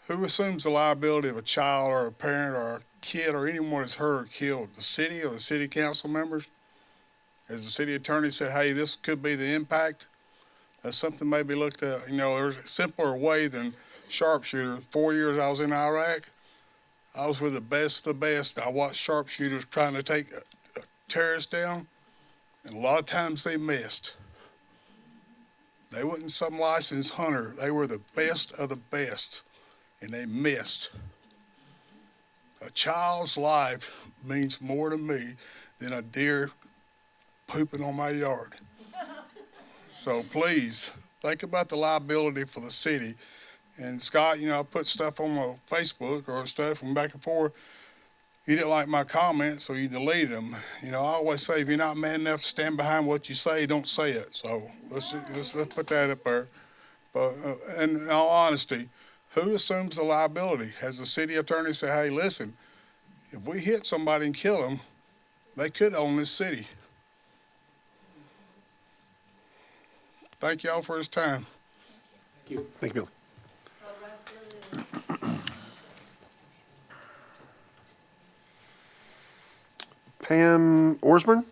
Who assumes the liability of a child or a parent or a kid or anyone that's hurt or killed? The city or the city council members? As the city attorney said, hey, this could be the impact. That's something maybe looked at. There's a simpler way than sharpshooter. 4 years I was in Iraq. I was with the best of the best. I watched sharpshooters trying to take a terrorist down, and a lot of times they missed. They wasn't some licensed hunter. They were the best of the best, and they missed. A child's life means more to me than a deer pooping on my yard. So please, think about the liability for the city. And Scott, I put stuff on my Facebook or stuff from back and forth. You didn't like my comments, so you deleted them. I always say, if you're not man enough to stand behind what you say, don't say it. So let's put that up there. But in all honesty, who assumes the liability? Has the city attorney say, hey, listen, if we hit somebody and kill them, they could own this city. Thank y'all for his time. Thank you. Thank you, Billy. Pam Orsburn?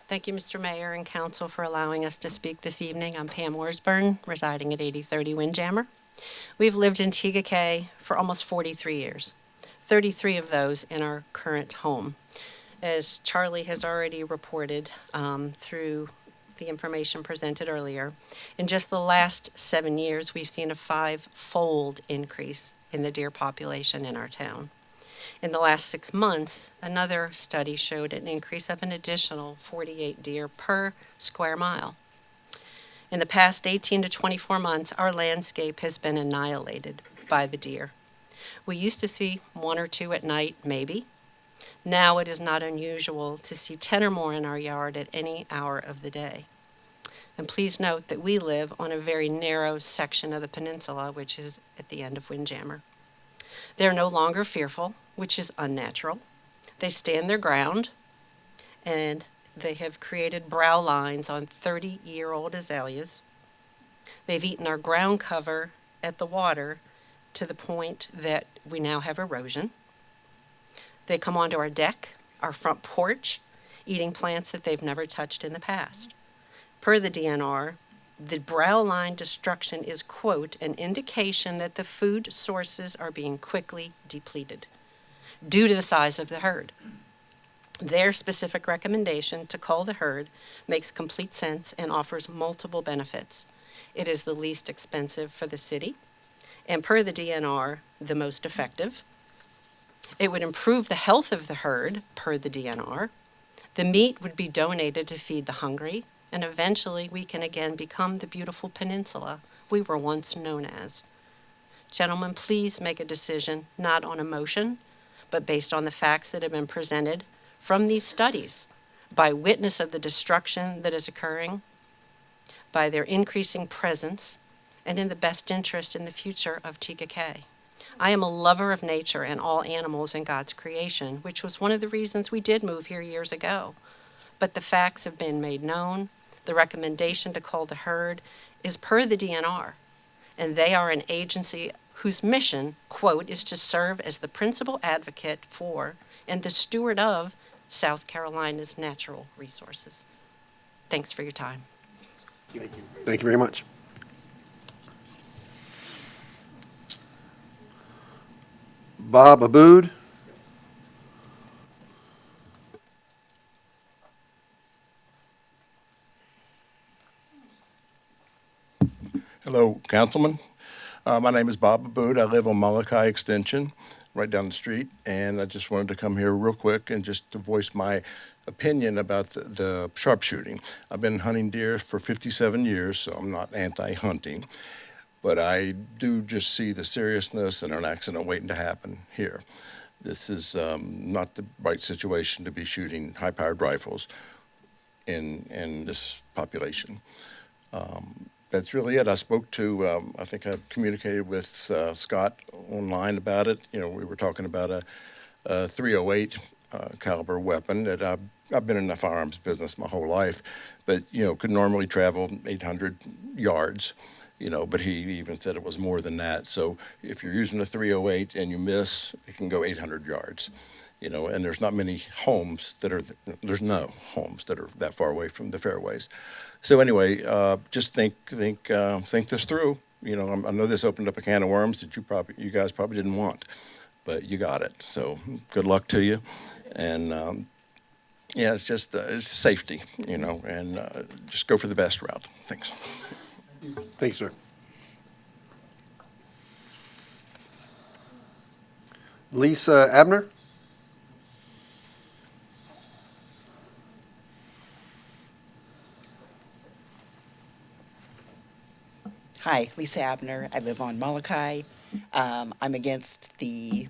Thank you, Mr. Mayor and Council, for allowing us to speak this evening. I'm Pam Worsburn, residing at 8030 Windjammer. We've lived in Tega for almost 43 years, 33 of those in our current home. As Charlie has already reported through the information presented earlier, in just the last 7 years, we've seen a 5-fold increase in the deer population in our town. In the last 6 months, another study showed an increase of an additional 48 deer per square mile. In the past 18 to 24 months, our landscape has been annihilated by the deer. We used to see 1 or 2 at night, maybe. Now it is not unusual to see 10 or more in our yard at any hour of the day. And please note that we live on a very narrow section of the peninsula, which is at the end of Windjammer. They're no longer fearful, which is unnatural. They stand their ground, and they have created brow lines on 30-year-old azaleas. They've eaten our ground cover at the water to the point that we now have erosion. They come onto our deck, our front porch, eating plants that they've never touched in the past. Per the DNR, the brow line destruction is, quote, an indication that the food sources are being quickly depleted due to the size of the herd. Their specific recommendation to cull the herd makes complete sense and offers multiple benefits. It is the least expensive for the city, and per the DNR, the most effective. It would improve the health of the herd, per the DNR. The meat would be donated to feed the hungry, and eventually we can again become the beautiful peninsula we were once known as. Gentlemen, please make a decision not on emotion, but based on the facts that have been presented from these studies by witness of the destruction that is occurring, by their increasing presence, and in the best interest in the future of Tega. I am a lover of nature and all animals in God's creation, which was one of the reasons we did move here years ago. But the facts have been made known. The recommendation to cull the herd is per the DNR, and they are an agency whose mission, quote, is to serve as the principal advocate for and the steward of South Carolina's natural resources. Thanks for your time. Thank you very much. Bob Aboud. Hello, Councilman. My name is Bob Aboud. I live on Molokai Extension, right down the street, and I just wanted to come here real quick and just to voice my opinion about the sharpshooting. I've been hunting deer for 57 years, so I'm not anti-hunting, but I do just see the seriousness and an accident waiting to happen here. This is not the right situation to be shooting high-powered rifles in this population. That's really it. I spoke to, I think I communicated with Scott online about it. You know, we were talking about a 308 caliber weapon that I've been in the firearms business my whole life, but, you know, could normally travel 800 yards, you know, but he even said it was more than that. So if you're using a 308 and you miss, it can go 800 yards. You know, and there's not many homes that are, there's no homes that are that far away from the fairways. So anyway, just think this through. You know, I know this opened up a can of worms that you guys probably didn't want, but you got it. So good luck to you. And yeah, it's just it's safety, you know, and just go for the best route. Thanks. Thank you, sir. Lisa Abner. Hi, Lisa Abner. I live on Molokai. I'm against the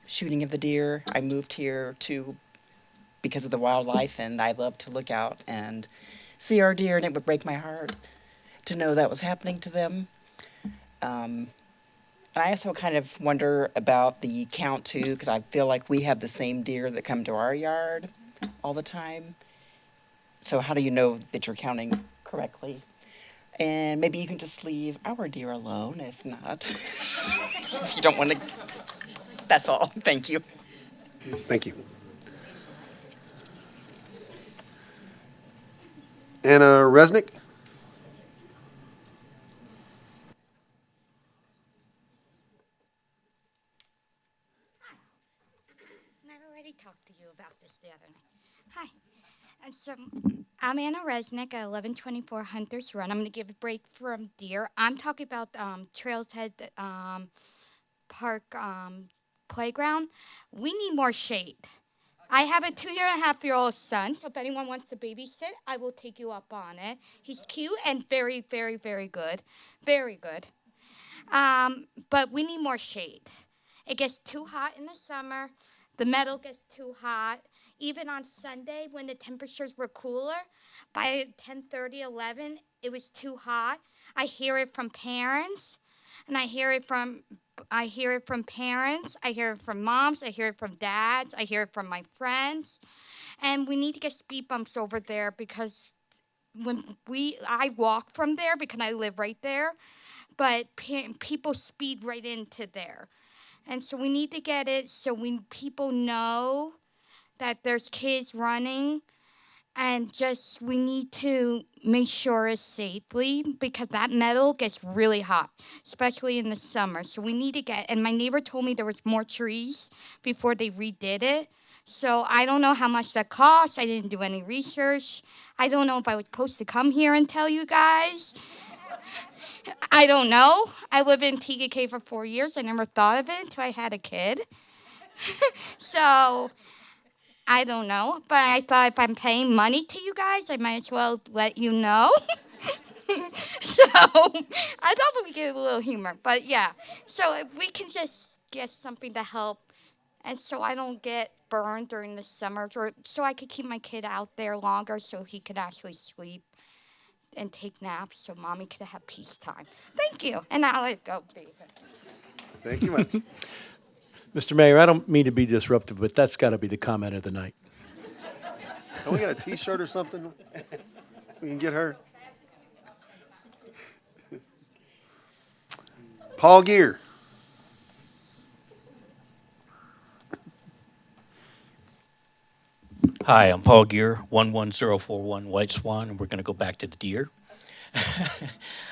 shooting of the deer. I moved here because of the wildlife, and I love to look out and see our deer, and it would break my heart to know that was happening to them. And I also kind of wonder about the count too, because I feel like we have the same deer that come to our yard all the time. So how do you know that you're counting correctly? And maybe you can just leave our deer alone, if not. If you don't want to. That's all. Thank you. Thank you. Anna Resnick. I've already talked to you about this the other night. Hi. And so I'm Anna Resnick at 1124 Hunters Run. I'm going to give a break from deer. I'm talking about Trails Head Park playground. We need more shade. I have a 2.5-year-old son, so if anyone wants to babysit, I will take you up on it. He's cute and very, very, very good. Very good. But we need more shade. It gets too hot in the summer. The meadow gets too hot. Even on Sunday when the temperatures were cooler, by 10:30, 11, it was too hot. I hear it from parents, and I hear it from parents. I hear it from moms. I hear it from dads. I hear it from my friends. And we need to get speed bumps over there because I walk from there because I live right there, but people speed right into there. And so we need to get it so people know that there's kids running, and just we need to make sure it's safely because that metal gets really hot, especially in the summer. So we need to and my neighbor told me there was more trees before they redid it. So I don't know how much that costs. I didn't do any research. I don't know if I was supposed to come here and tell you guys. I don't know. I lived in TKK for 4 years. I never thought of it until I had a kid. So I don't know. But I thought if I'm paying money to you guys, I might as well let you know. So I thought we could get a little humor. But yeah. So if we can just get something to help, and so I don't get burned during the summer, so I could keep my kid out there longer so he could actually sleep and take naps so mommy could have peacetime. Thank you. And I'll let go, David. Thank you much. Mr. Mayor, I don't mean to be disruptive, but that's got to be the comment of the night. Don't we got a T-shirt or something we can get her? Paul Gear. Hi, I'm Paul Gear, 11041 White Swan, and we're going to go back to the deer.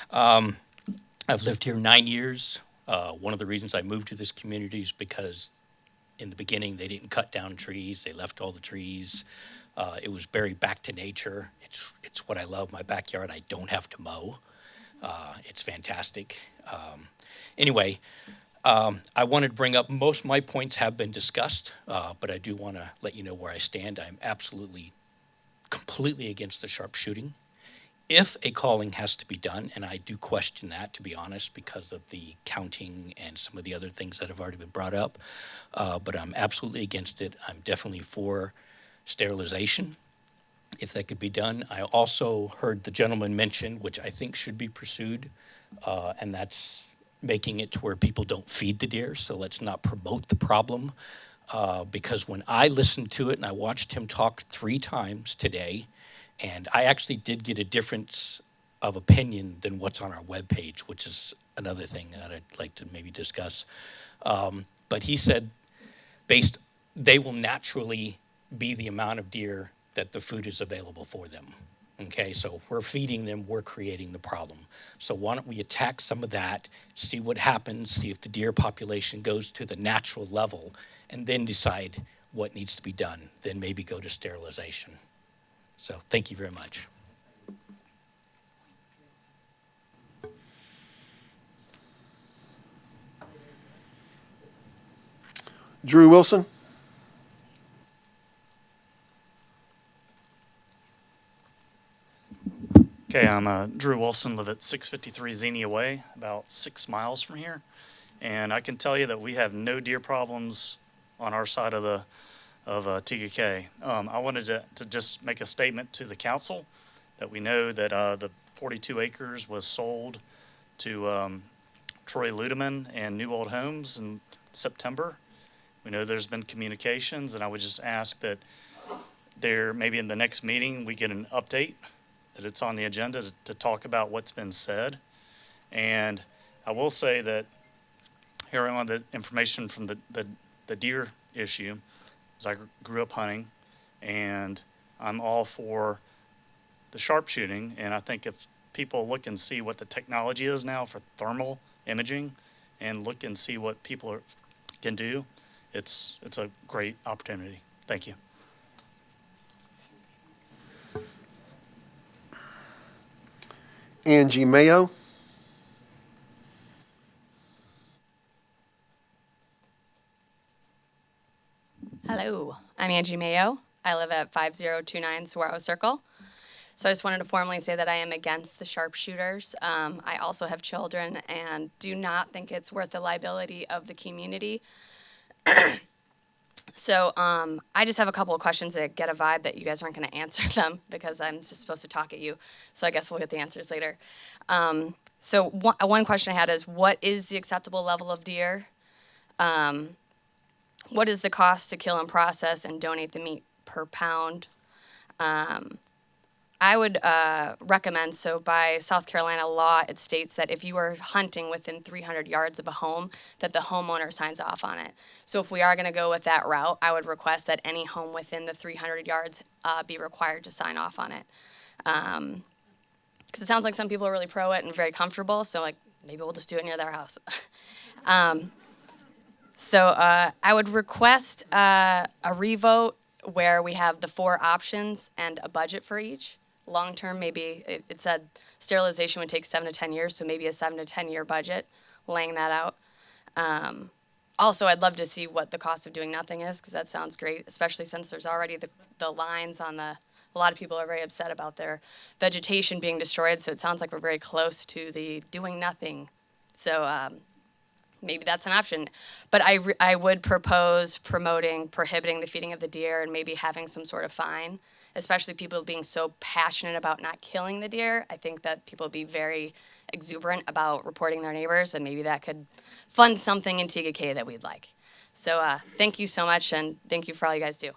I've lived here 9 years. One of the reasons I moved to this community is because in the beginning they didn't cut down trees. They left all the trees. It was very back to nature. It's what I love. My backyard, I don't have to mow. It's fantastic. Anyway, I wanted to bring up, most of my points have been discussed, but I do want to let you know where I stand. I'm absolutely, completely against the sharpshooting. If a calling has to be done, and I do question that, to be honest, because of the counting and some of the other things that have already been brought up, but I'm absolutely against it. I'm definitely for sterilization, if that could be done. I also heard the gentleman mention, which I think should be pursued, and that's making it to where people don't feed the deer. So let's not promote the problem, because when I listened to it, and I watched him talk 3 times today, and I actually did get a difference of opinion than what's on our webpage, which is another thing that I'd like to maybe discuss. But he said, they will naturally be the amount of deer that the food is available for them. Okay, so if we're feeding them, we're creating the problem. So why don't we attack some of that, see what happens, see if the deer population goes to the natural level, and then decide what needs to be done, then maybe go to sterilization. So thank you very much. Drew Wilson. Okay, I'm Drew Wilson, live at 653 Xenia Way, about 6 miles from here. And I can tell you that we have no deer problems on our side of TKK. I wanted to just make a statement to the council that we know that the 42 acres was sold to Troy Ludeman and New Old Homes in September. We know there's been communications, and I would just ask that maybe in the next meeting we get an update, that it's on the agenda to talk about what's been said. And I will say that hearing on the information from the deer issue, as I grew up hunting, and I'm all for the sharpshooting, and I think if people look and see what the technology is now for thermal imaging and look and see what can do, it's a great opportunity. Thank you. Angie Mayo. Hello, I'm Angie Mayo. I live at 5029 Saguaro Circle. So I just wanted to formally say that I am against the sharpshooters. I also have children and do not think it's worth the liability of the community. So I just have a couple of questions that get a vibe that you guys aren't going to answer them because I'm just supposed to talk at you. So I guess we'll get the answers later. So one question I had is, what is the acceptable level of deer? What is the cost to kill and process and donate the meat per pound? I would recommend, so by South Carolina law, it states that if you are hunting within 300 yards of a home, that the homeowner signs off on it. So if we are going to go with that route, I would request that any home within the 300 yards be required to sign off on it. Because it sounds like some people are really pro it and very comfortable, so like maybe we'll just do it near their house. So I would request a revote where we have the 4 options and a budget for each. Long term, maybe it said sterilization would take 7 to 10 years, so maybe a 7 to 10 year budget, laying that out. Also, I'd love to see what the cost of doing nothing is, because that sounds great, especially since there's already the lines on the. A lot of people are very upset about their vegetation being destroyed, so it sounds like we're very close to the doing nothing. So maybe that's an option. But I would propose prohibiting the feeding of the deer and maybe having some sort of fine, especially people being so passionate about not killing the deer. I think that people would be very exuberant about reporting their neighbors, and maybe that could fund something in TGK that we'd like. So thank you so much, and thank you for all you guys do.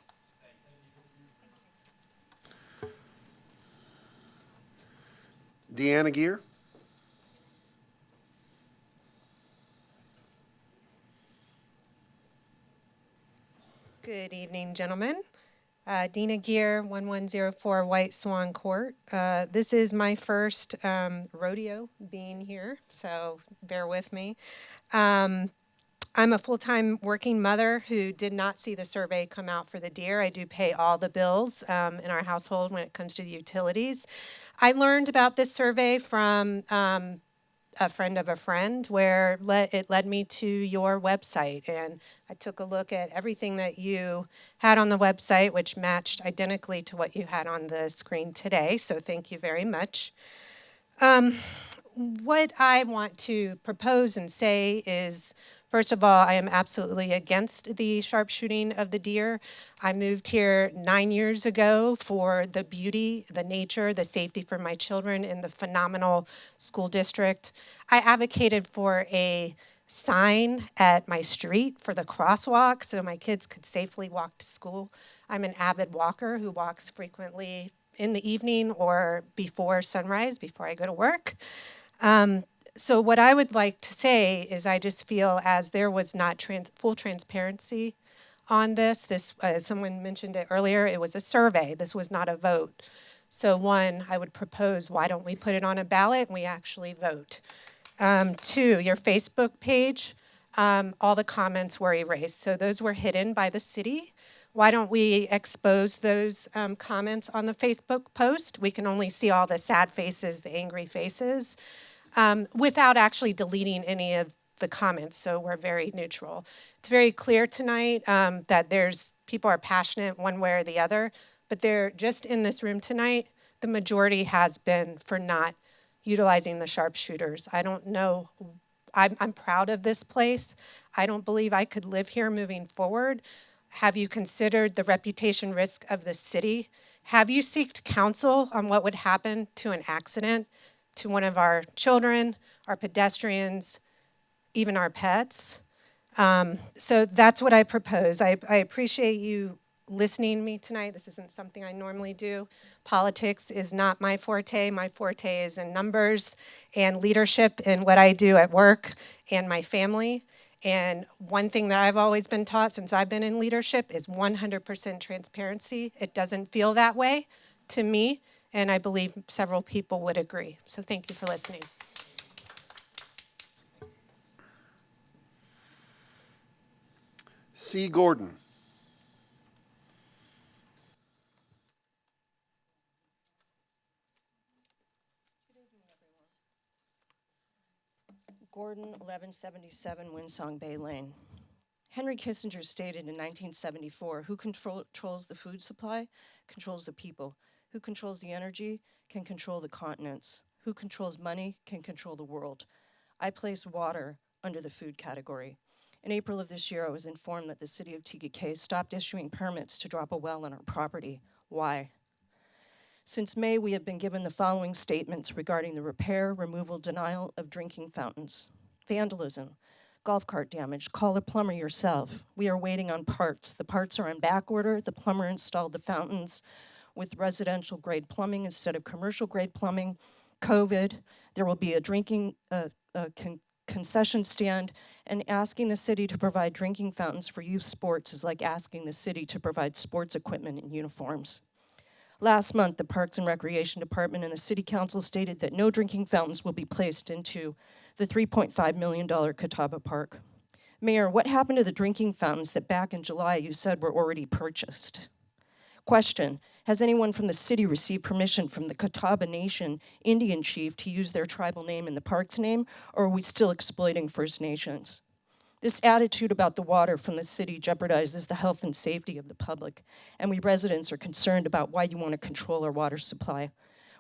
Deanna Gear. Good evening, gentlemen. Dina Gear, 1104 White Swan Court. This is my first rodeo being here, so bear with me. I'm a full-time working mother who did not see the survey come out for the deer. I do pay all the bills in our household when it comes to the utilities. I learned about this survey from a friend of a friend, where it led me to your website, and I took a look at everything that you had on the website, which matched identically to what you had on the screen today, so thank you very much. What I want to propose and say is, first of all, I am absolutely against the sharpshooting of the deer. I moved here 9 years ago for the beauty, the nature, the safety for my children in the phenomenal school district. I advocated for a sign at my street for the crosswalk so my kids could safely walk to school. I'm an avid walker who walks frequently in the evening or before sunrise, before I go to work. So what I would like to say is I just feel as there was not full transparency on this. Someone mentioned it earlier, it was a survey. This was not a vote. So one, I would propose, why don't we put it on a ballot and we actually vote? 2, your Facebook page, all the comments were erased. So those were hidden by the city. Why don't we expose those comments on the Facebook post? We can only see all the sad faces, the angry faces, without actually deleting any of the comments, so we're very neutral. It's very clear tonight that people are passionate one way or the other, but they're just in this room tonight, the majority has been for not utilizing the sharpshooters. I don't know, I'm proud of this place. I don't believe I could live here moving forward. Have you considered the reputation risk of the city? Have you sought counsel on what would happen to an accident, to one of our children, our pedestrians, even our pets? So that's what I propose. I appreciate you listening to me tonight. This isn't something I normally do. Politics is not my forte. My forte is in numbers and leadership in what I do at work and my family. And one thing that I've always been taught since I've been in leadership is 100% transparency. It doesn't feel that way to me and I believe several people would agree. So thank you for listening. C. Gordon. Gordon, 1177 Windsong Bay Lane. Henry Kissinger stated in 1974, who controls the food supply, controls the people. Who controls the energy, can control the continents. Who controls money, can control the world. I place water under the food category. In April of this year, I was informed that the city of TKK stopped issuing permits to drop a well on our property. Why? Since May, we have been given the following statements regarding the repair, removal, denial of drinking fountains. Vandalism, golf cart damage, call a plumber yourself. We are waiting on parts. The parts are on back order. The plumber installed the fountains with residential grade plumbing instead of commercial grade plumbing. COVID, there will be a drinking concession stand, and asking the city to provide drinking fountains for youth sports is like asking the city to provide sports equipment and uniforms. Last month, the Parks and Recreation Department and the City Council stated that no drinking fountains will be placed into the $3.5 million Catawba Park. Mayor, what happened to the drinking fountains that back in July you said were already purchased? Question, has anyone from the city received permission from the Catawba Nation Indian chief to use their tribal name in the park's name, or are we still exploiting First Nations? This attitude about the water from the city jeopardizes the health and safety of the public, and we residents are concerned about why you want to control our water supply.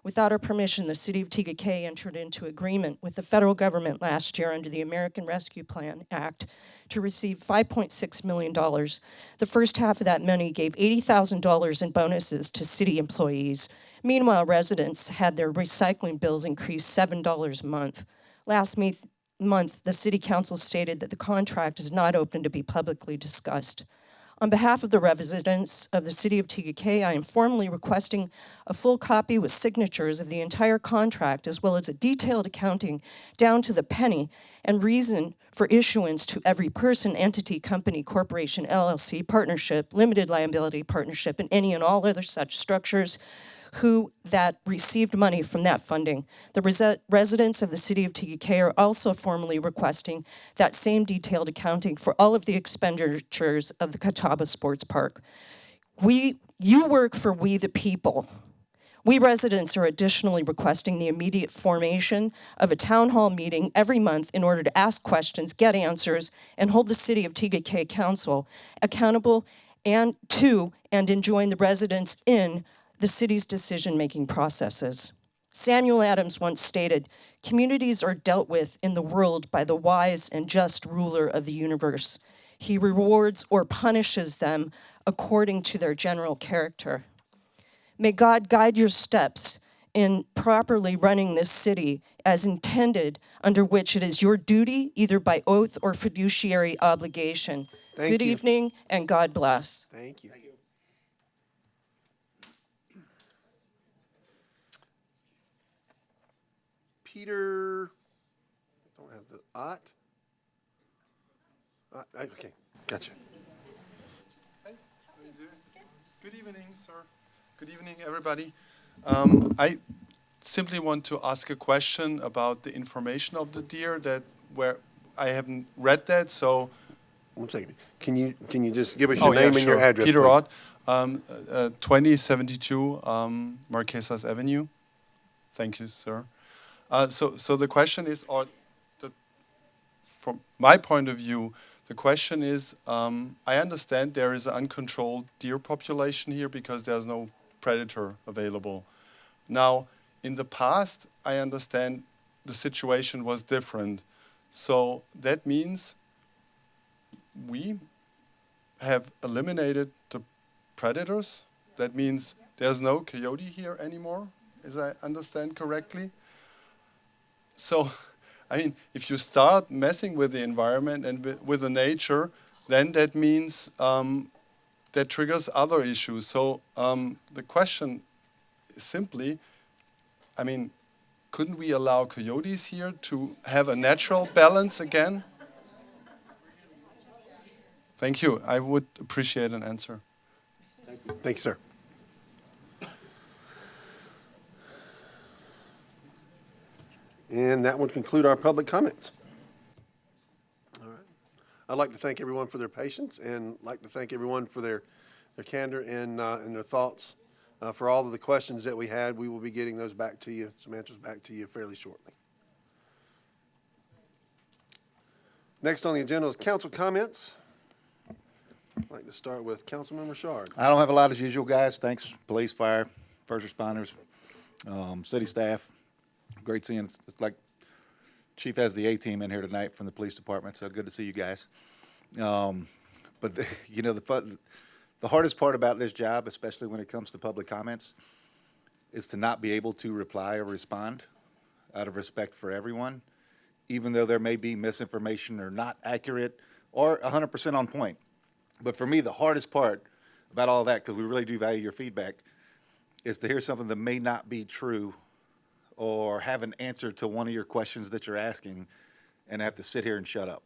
Without our permission, the city of TKK entered into agreement with the federal government last year under the American Rescue Plan Act to receive $5.6 million. The first half of that money gave $80,000 in bonuses to city employees. Meanwhile, residents had their recycling bills increased $7 a month. Last month, the City Council stated that the contract is not open to be publicly discussed. On behalf of the residents of the City of TKK, I am formally requesting a full copy with signatures of the entire contract, as well as a detailed accounting down to the penny and reason for issuance to every person, entity, company, corporation, LLC, partnership, limited liability partnership, and any and all other such structures who that received money from that funding. The residents of the city of TKK are also formally requesting that same detailed accounting for all of the expenditures of the Catawba Sports Park. You work for we the people. We residents are additionally requesting the immediate formation of a town hall meeting every month in order to ask questions, get answers, and hold the city of TKK Council accountable and join the residents in the city's decision-making processes. Samuel Adams once stated, communities are dealt with in the world by the wise and just ruler of the universe. He rewards or punishes them according to their general character. May God guide your steps in properly running this city as intended, under which it is your duty, either by oath or fiduciary obligation. Good evening, and God bless. Thank you. Peter, don't have the Ott. Okay, gotcha. Hey, how are you doing? Good evening, sir. Good evening, everybody. I simply want to ask a question about the information of the deer where I haven't read that, so. 1 second. Can you just give us your name and your address, Peter please? Ott, 2072 Marquesas Avenue. Thank you, sir. So the question is, from my point of view, the question is, I understand there is an uncontrolled deer population here because there's no predator available. Now, in the past, I understand the situation was different. So that means we have eliminated the predators. That means there's no coyote here anymore, as I understand correctly. So, I mean, if you start messing with the environment and with the nature, then that means that triggers other issues. So the question is simply, I mean, couldn't we allow coyotes here to have a natural balance again? Thank you. I would appreciate an answer. Thank you, sir. And that would conclude our public comments. All right. I'd like to thank everyone for their patience and like to thank everyone for their candor and their thoughts. For all of the questions that we had, we will be getting those back to you, some answers back to you fairly shortly. Next on the agenda is council comments. I'd like to start with Councilmember Shard. I don't have a lot as usual, guys. Thanks, police, fire, first responders, city staff. Great seeing, it's like Chief has the A-team in here tonight from the police department, so good to see you guys. But the hardest part about this job, especially when it comes to public comments, is to not be able to reply or respond out of respect for everyone, even though there may be misinformation or not accurate or 100% on point. But for me, the hardest part about all that, because we really do value your feedback, is to hear something that may not be true or have an answer to one of your questions that you're asking and have to sit here and shut up.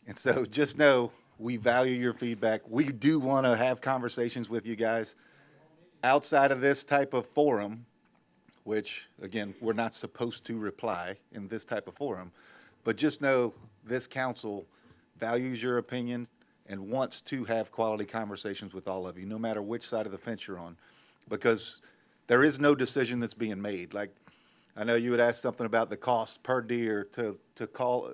And so just know we value your feedback. We do want to have conversations with you guys outside of this type of forum, which, again, we're not supposed to reply in this type of forum. But just know this council values your opinion and wants to have quality conversations with all of you, no matter which side of the fence you're on, because there is no decision that's being made. Like, I know you had asked something about the cost per deer to call.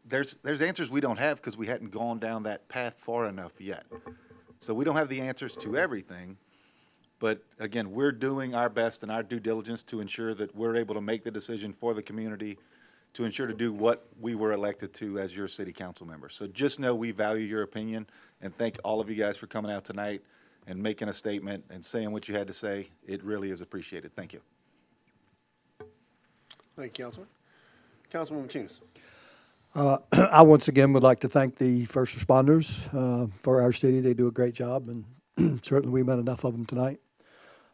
There's answers we don't have because we hadn't gone down that path far enough yet. So we don't have the answers to everything. But again, we're doing our best and our due diligence to ensure that we're able to make the decision for the community, to ensure to do what we were elected to as your city council members. So just know we value your opinion, and thank all of you guys for coming out tonight and making a statement and saying what you had to say. It really is appreciated. Thank you. Thank you, Councilman. Councilman Machinas. I once again would like to thank the first responders for our city. They do a great job, and certainly we met enough of them tonight.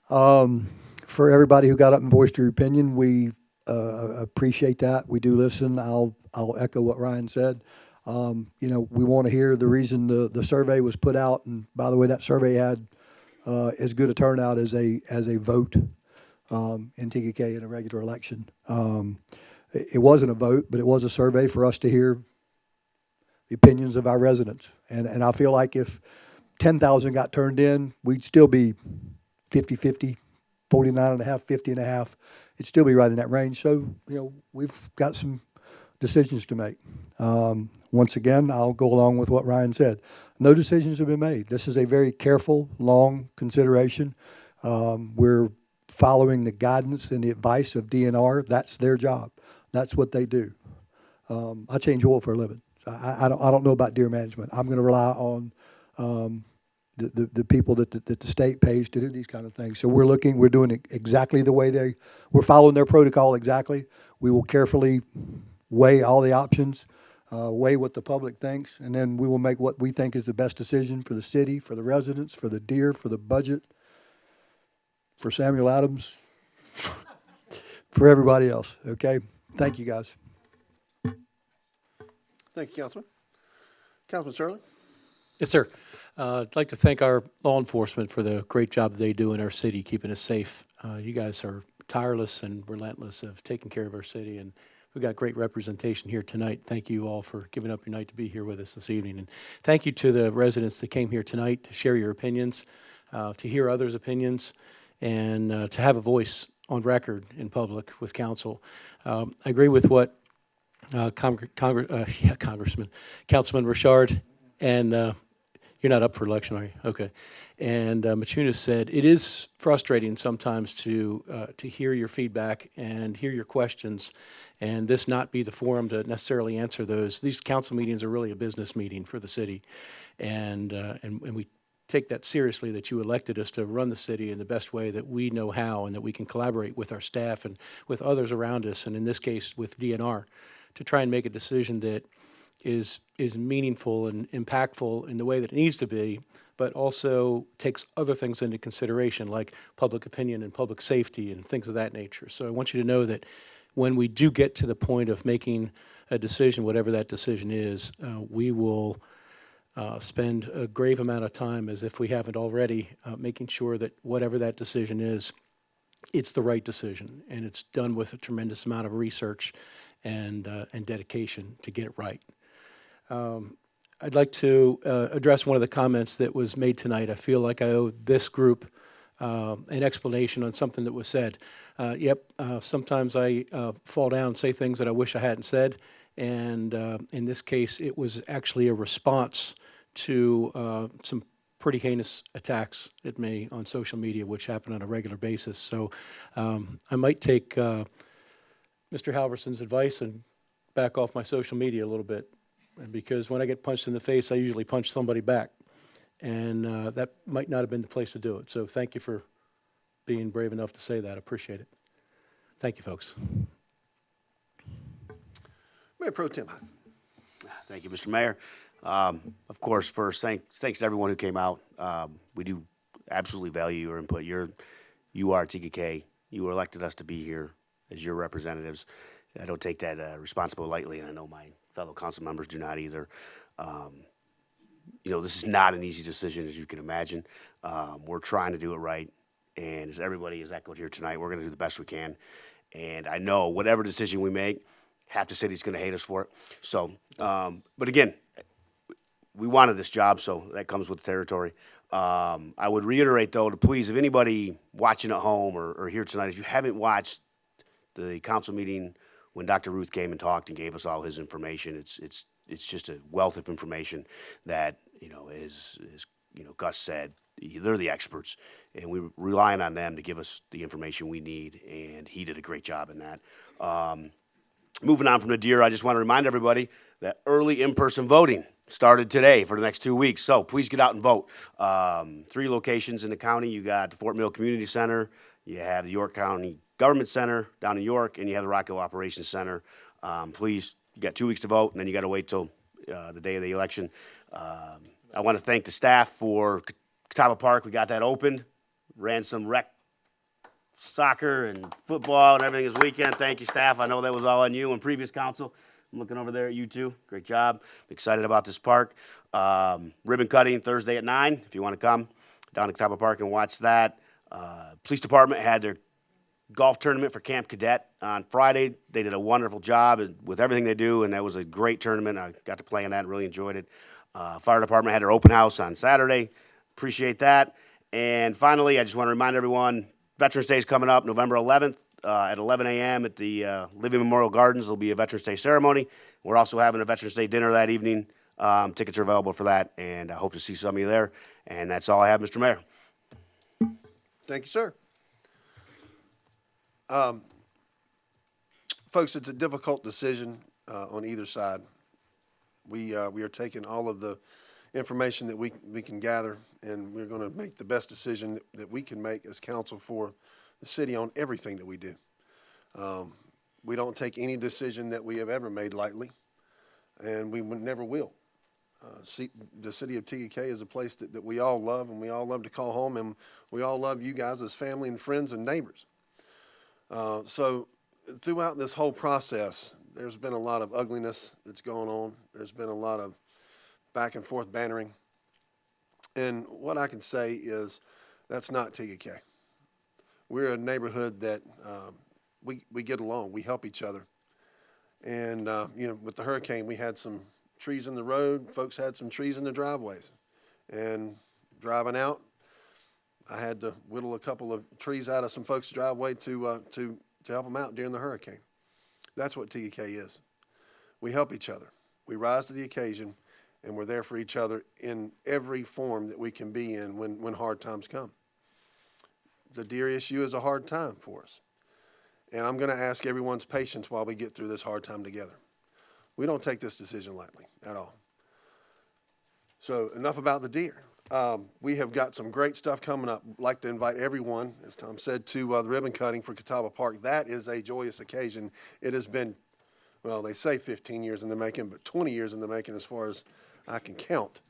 For everybody who got up and voiced your opinion, we appreciate that. We do listen. I'll echo what Ryan said. We want to hear the reason the survey was put out. And by the way, that survey had as good a turnout as a vote in TKK in a regular election. It wasn't a vote, but it was a survey for us to hear the opinions of our residents. And I feel like if 10,000 got turned in, we'd still be 50-50, 49.5, 50.5. It'd still be right in that range. So, we've got some decisions to make. Once again, I'll go along with what Ryan said. No decisions have been made. This is a very careful, long consideration. We're following the guidance and the advice of DNR. That's their job. That's what they do. I change oil for a living. I don't know about deer management. I'm going to rely on the people that the state pays to do these kind of things. So we're doing it exactly the way we're following their protocol exactly. We will carefully weigh all the options, weigh what the public thinks, and then we will make what we think is the best decision for the city, for the residents, for the deer, for the budget, for Samuel Adams, for everybody else, okay? Thank you, guys. Thank you, Councilman. Councilman Shirley. Yes, sir. I'd like to thank our law enforcement for the great job they do in our city, keeping us safe. You guys are tireless and relentless of taking care of our city, and we've got great representation here tonight. Thank you all for giving up your night to be here with us this evening. And thank you to the residents that came here tonight to share your opinions, to hear others' opinions, and to have a voice on record in public with council. I agree with what Councilman Richard and you're not up for election, are you? Okay. And Machunas said it is frustrating sometimes to hear your feedback and hear your questions, and this not be the forum to necessarily answer those. These council meetings are really a business meeting for the city, and we take that seriously, that you elected us to run the city in the best way that we know how, and that we can collaborate with our staff and with others around us, and in this case with DNR, to try and make a decision that is meaningful and impactful in the way that it needs to be, but also takes other things into consideration, like public opinion and public safety and things of that nature. So I want you to know that when we do get to the point of making a decision, whatever that decision is, we will spend a grave amount of time, as if we haven't already, making sure that whatever that decision is it's the right decision, and it's done with a tremendous amount of research and dedication to get it right. I'd like to address one of the comments that was made tonight. I feel like I owe this group an explanation on something that was said. Sometimes I fall down and say things that I wish I hadn't said, and in this case, it was actually a response to some pretty heinous attacks at me on social media, which happen on a regular basis. So I might take Mr. Halverson's advice and back off my social media a little bit, and because when I get punched in the face, I usually punch somebody back, and that might not have been the place to do it. So thank you for being brave enough to say that. I appreciate it. Thank you, folks. Mayor Pro Tem Huss. Thank you, Mr. Mayor. Of course, first, thanks to everyone who came out. We do absolutely value your input. You are TKK. You elected us to be here as your representatives. I don't take that responsibility lightly, and I know my fellow council members do not either. This is not an easy decision, as you can imagine. We're trying to do it right, and as everybody has echoed here tonight, we're going to do the best we can. And I know whatever decision we make, half the city's going to hate us for it. So, but again, we wanted this job, so that comes with the territory. I would reiterate, though, to please, if anybody watching at home or here tonight, if you haven't watched the council meeting when Dr. Ruth came and talked and gave us all his information, it's just a wealth of information that, as Gus said, they're the experts, and we're relying on them to give us the information we need, and he did a great job in that. Moving on from the deer, I just want to remind everybody that early in-person voting started today for the next 2 weeks, so please get out and vote. 3 locations in the county. You got the Fort Mill Community Center, you have the York County Government Center down in York, and you have the Rock Hill Operations Center. Please, you got 2 weeks to vote, and then you got to wait till the day of the election. I want to thank the staff for Catawba Park. We got that opened, ran some rec soccer and football and everything this weekend. Thank you, staff. I know that was all on you and previous council. I'm looking over there at you two. Great job. Excited about this park. Ribbon cutting Thursday at 9. If you want to come down to Catawba Park and watch that. Police department had their golf tournament for Camp Cadet on Friday. They did a wonderful job with everything they do, and that was a great tournament. I got to play in that and really enjoyed it. Fire department had their open house on Saturday. Appreciate that. And finally, I just want to remind everyone, Veterans Day is coming up November 11th at 11 a.m. at the Living Memorial Gardens. There'll be a Veterans Day ceremony. We're also having a Veterans Day dinner that evening. Tickets are available for that, and I hope to see some of you there. And that's all I have, Mr. Mayor. Thank you, sir. Folks, it's a difficult decision on either side. We are taking all of the information that we can gather, and we're going to make the best decision that we can make as council for the city on everything that we do. We don't take any decision that we have ever made lightly, and we never will. The city of TKK is a place that we all love, and we all love to call home, and we all love you guys as family and friends and neighbors. So throughout this whole process, there's been a lot of ugliness that's going on. There's been a lot of back and forth bantering. And what I can say is that's not TKK. We're a neighborhood that we get along. We help each other. And, with the hurricane, we had some trees in the road. Folks had some trees in the driveways. And driving out, I had to whittle a couple of trees out of some folks' driveway to help them out during the hurricane. That's what TKK is. We help each other. We rise to the occasion, and we're there for each other in every form that we can be in when hard times come. The deer issue is a hard time for us. And I'm going to ask everyone's patience while we get through this hard time together. We don't take this decision lightly at all. So enough about the deer. We have got some great stuff coming up. I'd like to invite everyone, as Tom said, to the ribbon cutting for Catawba Park. That is a joyous occasion. It has been, well, they say 15 years in the making, but 20 years in the making as far as I can count.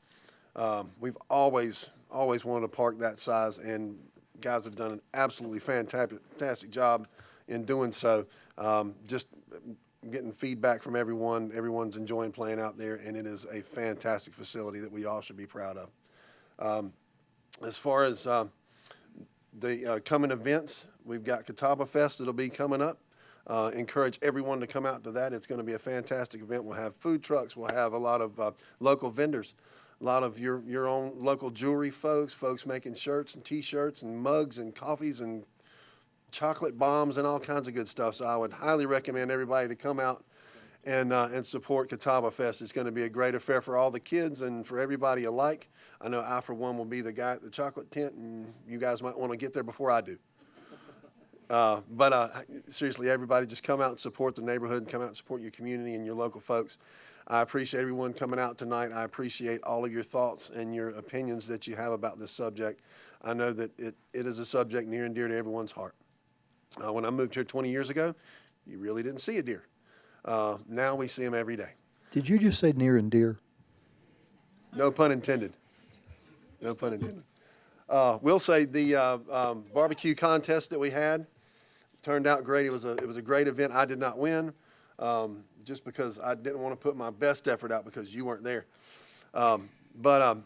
We've always wanted a park that size, and guys have done an absolutely fantastic job in doing so. Just getting feedback from everyone. Everyone's enjoying playing out there, and it is a fantastic facility that we all should be proud of. As far as the coming events, we've got Catawba Fest that'll be coming up. Encourage everyone to come out to that. It's going to be a fantastic event. We'll have food trucks. We'll have a lot of local vendors, a lot of your own local jewelry folks making shirts and T-shirts and mugs and coffees and chocolate bombs and all kinds of good stuff. So I would highly recommend everybody to come out and support Catawba Fest. It's going to be a great affair for all the kids and for everybody alike. I know I, for one, will be the guy at the chocolate tent, and you guys might want to get there before I do. But seriously, everybody just come out and support the neighborhood and come out and support your community and your local folks. I appreciate everyone coming out tonight. I appreciate all of your thoughts and your opinions that you have about this subject. I know that it is a subject near and dear to everyone's heart. When I moved here 20 years ago, you really didn't see a deer. Now we see them every day. Did you just say near and dear? No pun intended. No pun intended. We'll say the barbecue contest that we had turned out great. It was a great event. I did not win just because I didn't want to put my best effort out because you weren't there. But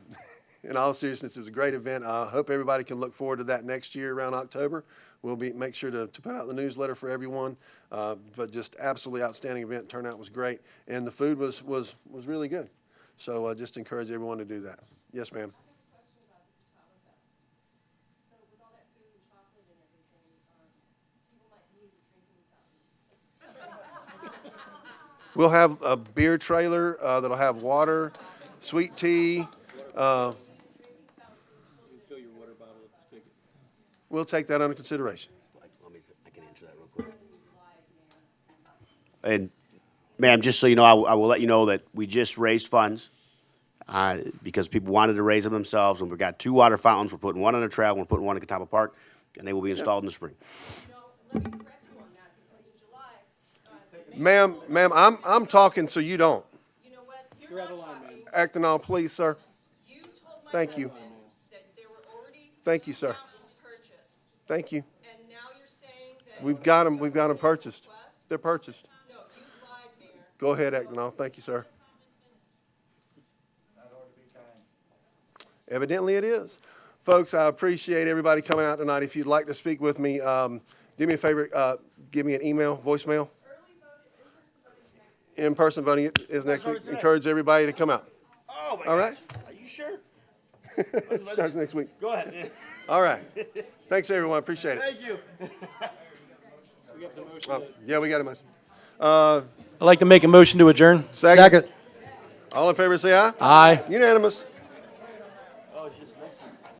in all seriousness, it was a great event. I hope everybody can look forward to that next year around October. We'll make sure to put out the newsletter for everyone. But just absolutely outstanding event. Turnout was great, and the food was really good. So just encourage everyone to do that. Yes, ma'am. We'll have a beer trailer that'll have water, sweet tea. We'll take that under consideration. I can answer that real quick. And, ma'am, just so you know, I will let you know that we just raised funds because people wanted to raise them themselves, and we've got 2 water fountains. We're putting one on the trail, we're putting one at Catawba Park, and they will be installed in the spring. Ma'am, I'm talking so you don't. You're out of line, man. Acting on, please, sir. Thank you. Thank you, sir. Thank you. And now you're saying that We've got them purchased. They're purchased. no, you've lied, Mayor. Go ahead, Acton. Thank you, sir. Evidently it is. Folks, I appreciate everybody coming out tonight. If you'd like to speak with me, do me a favor, give me an email, voicemail. In-person voting is next week. Encourage everybody to come out. Oh, my All right? Are you sure? Starts next week. Go ahead. All right. Thanks, everyone. Appreciate it. Thank you. Yeah, we got a motion. I'd like to make a motion to adjourn. Second. All in favor, say aye. Aye. Unanimous.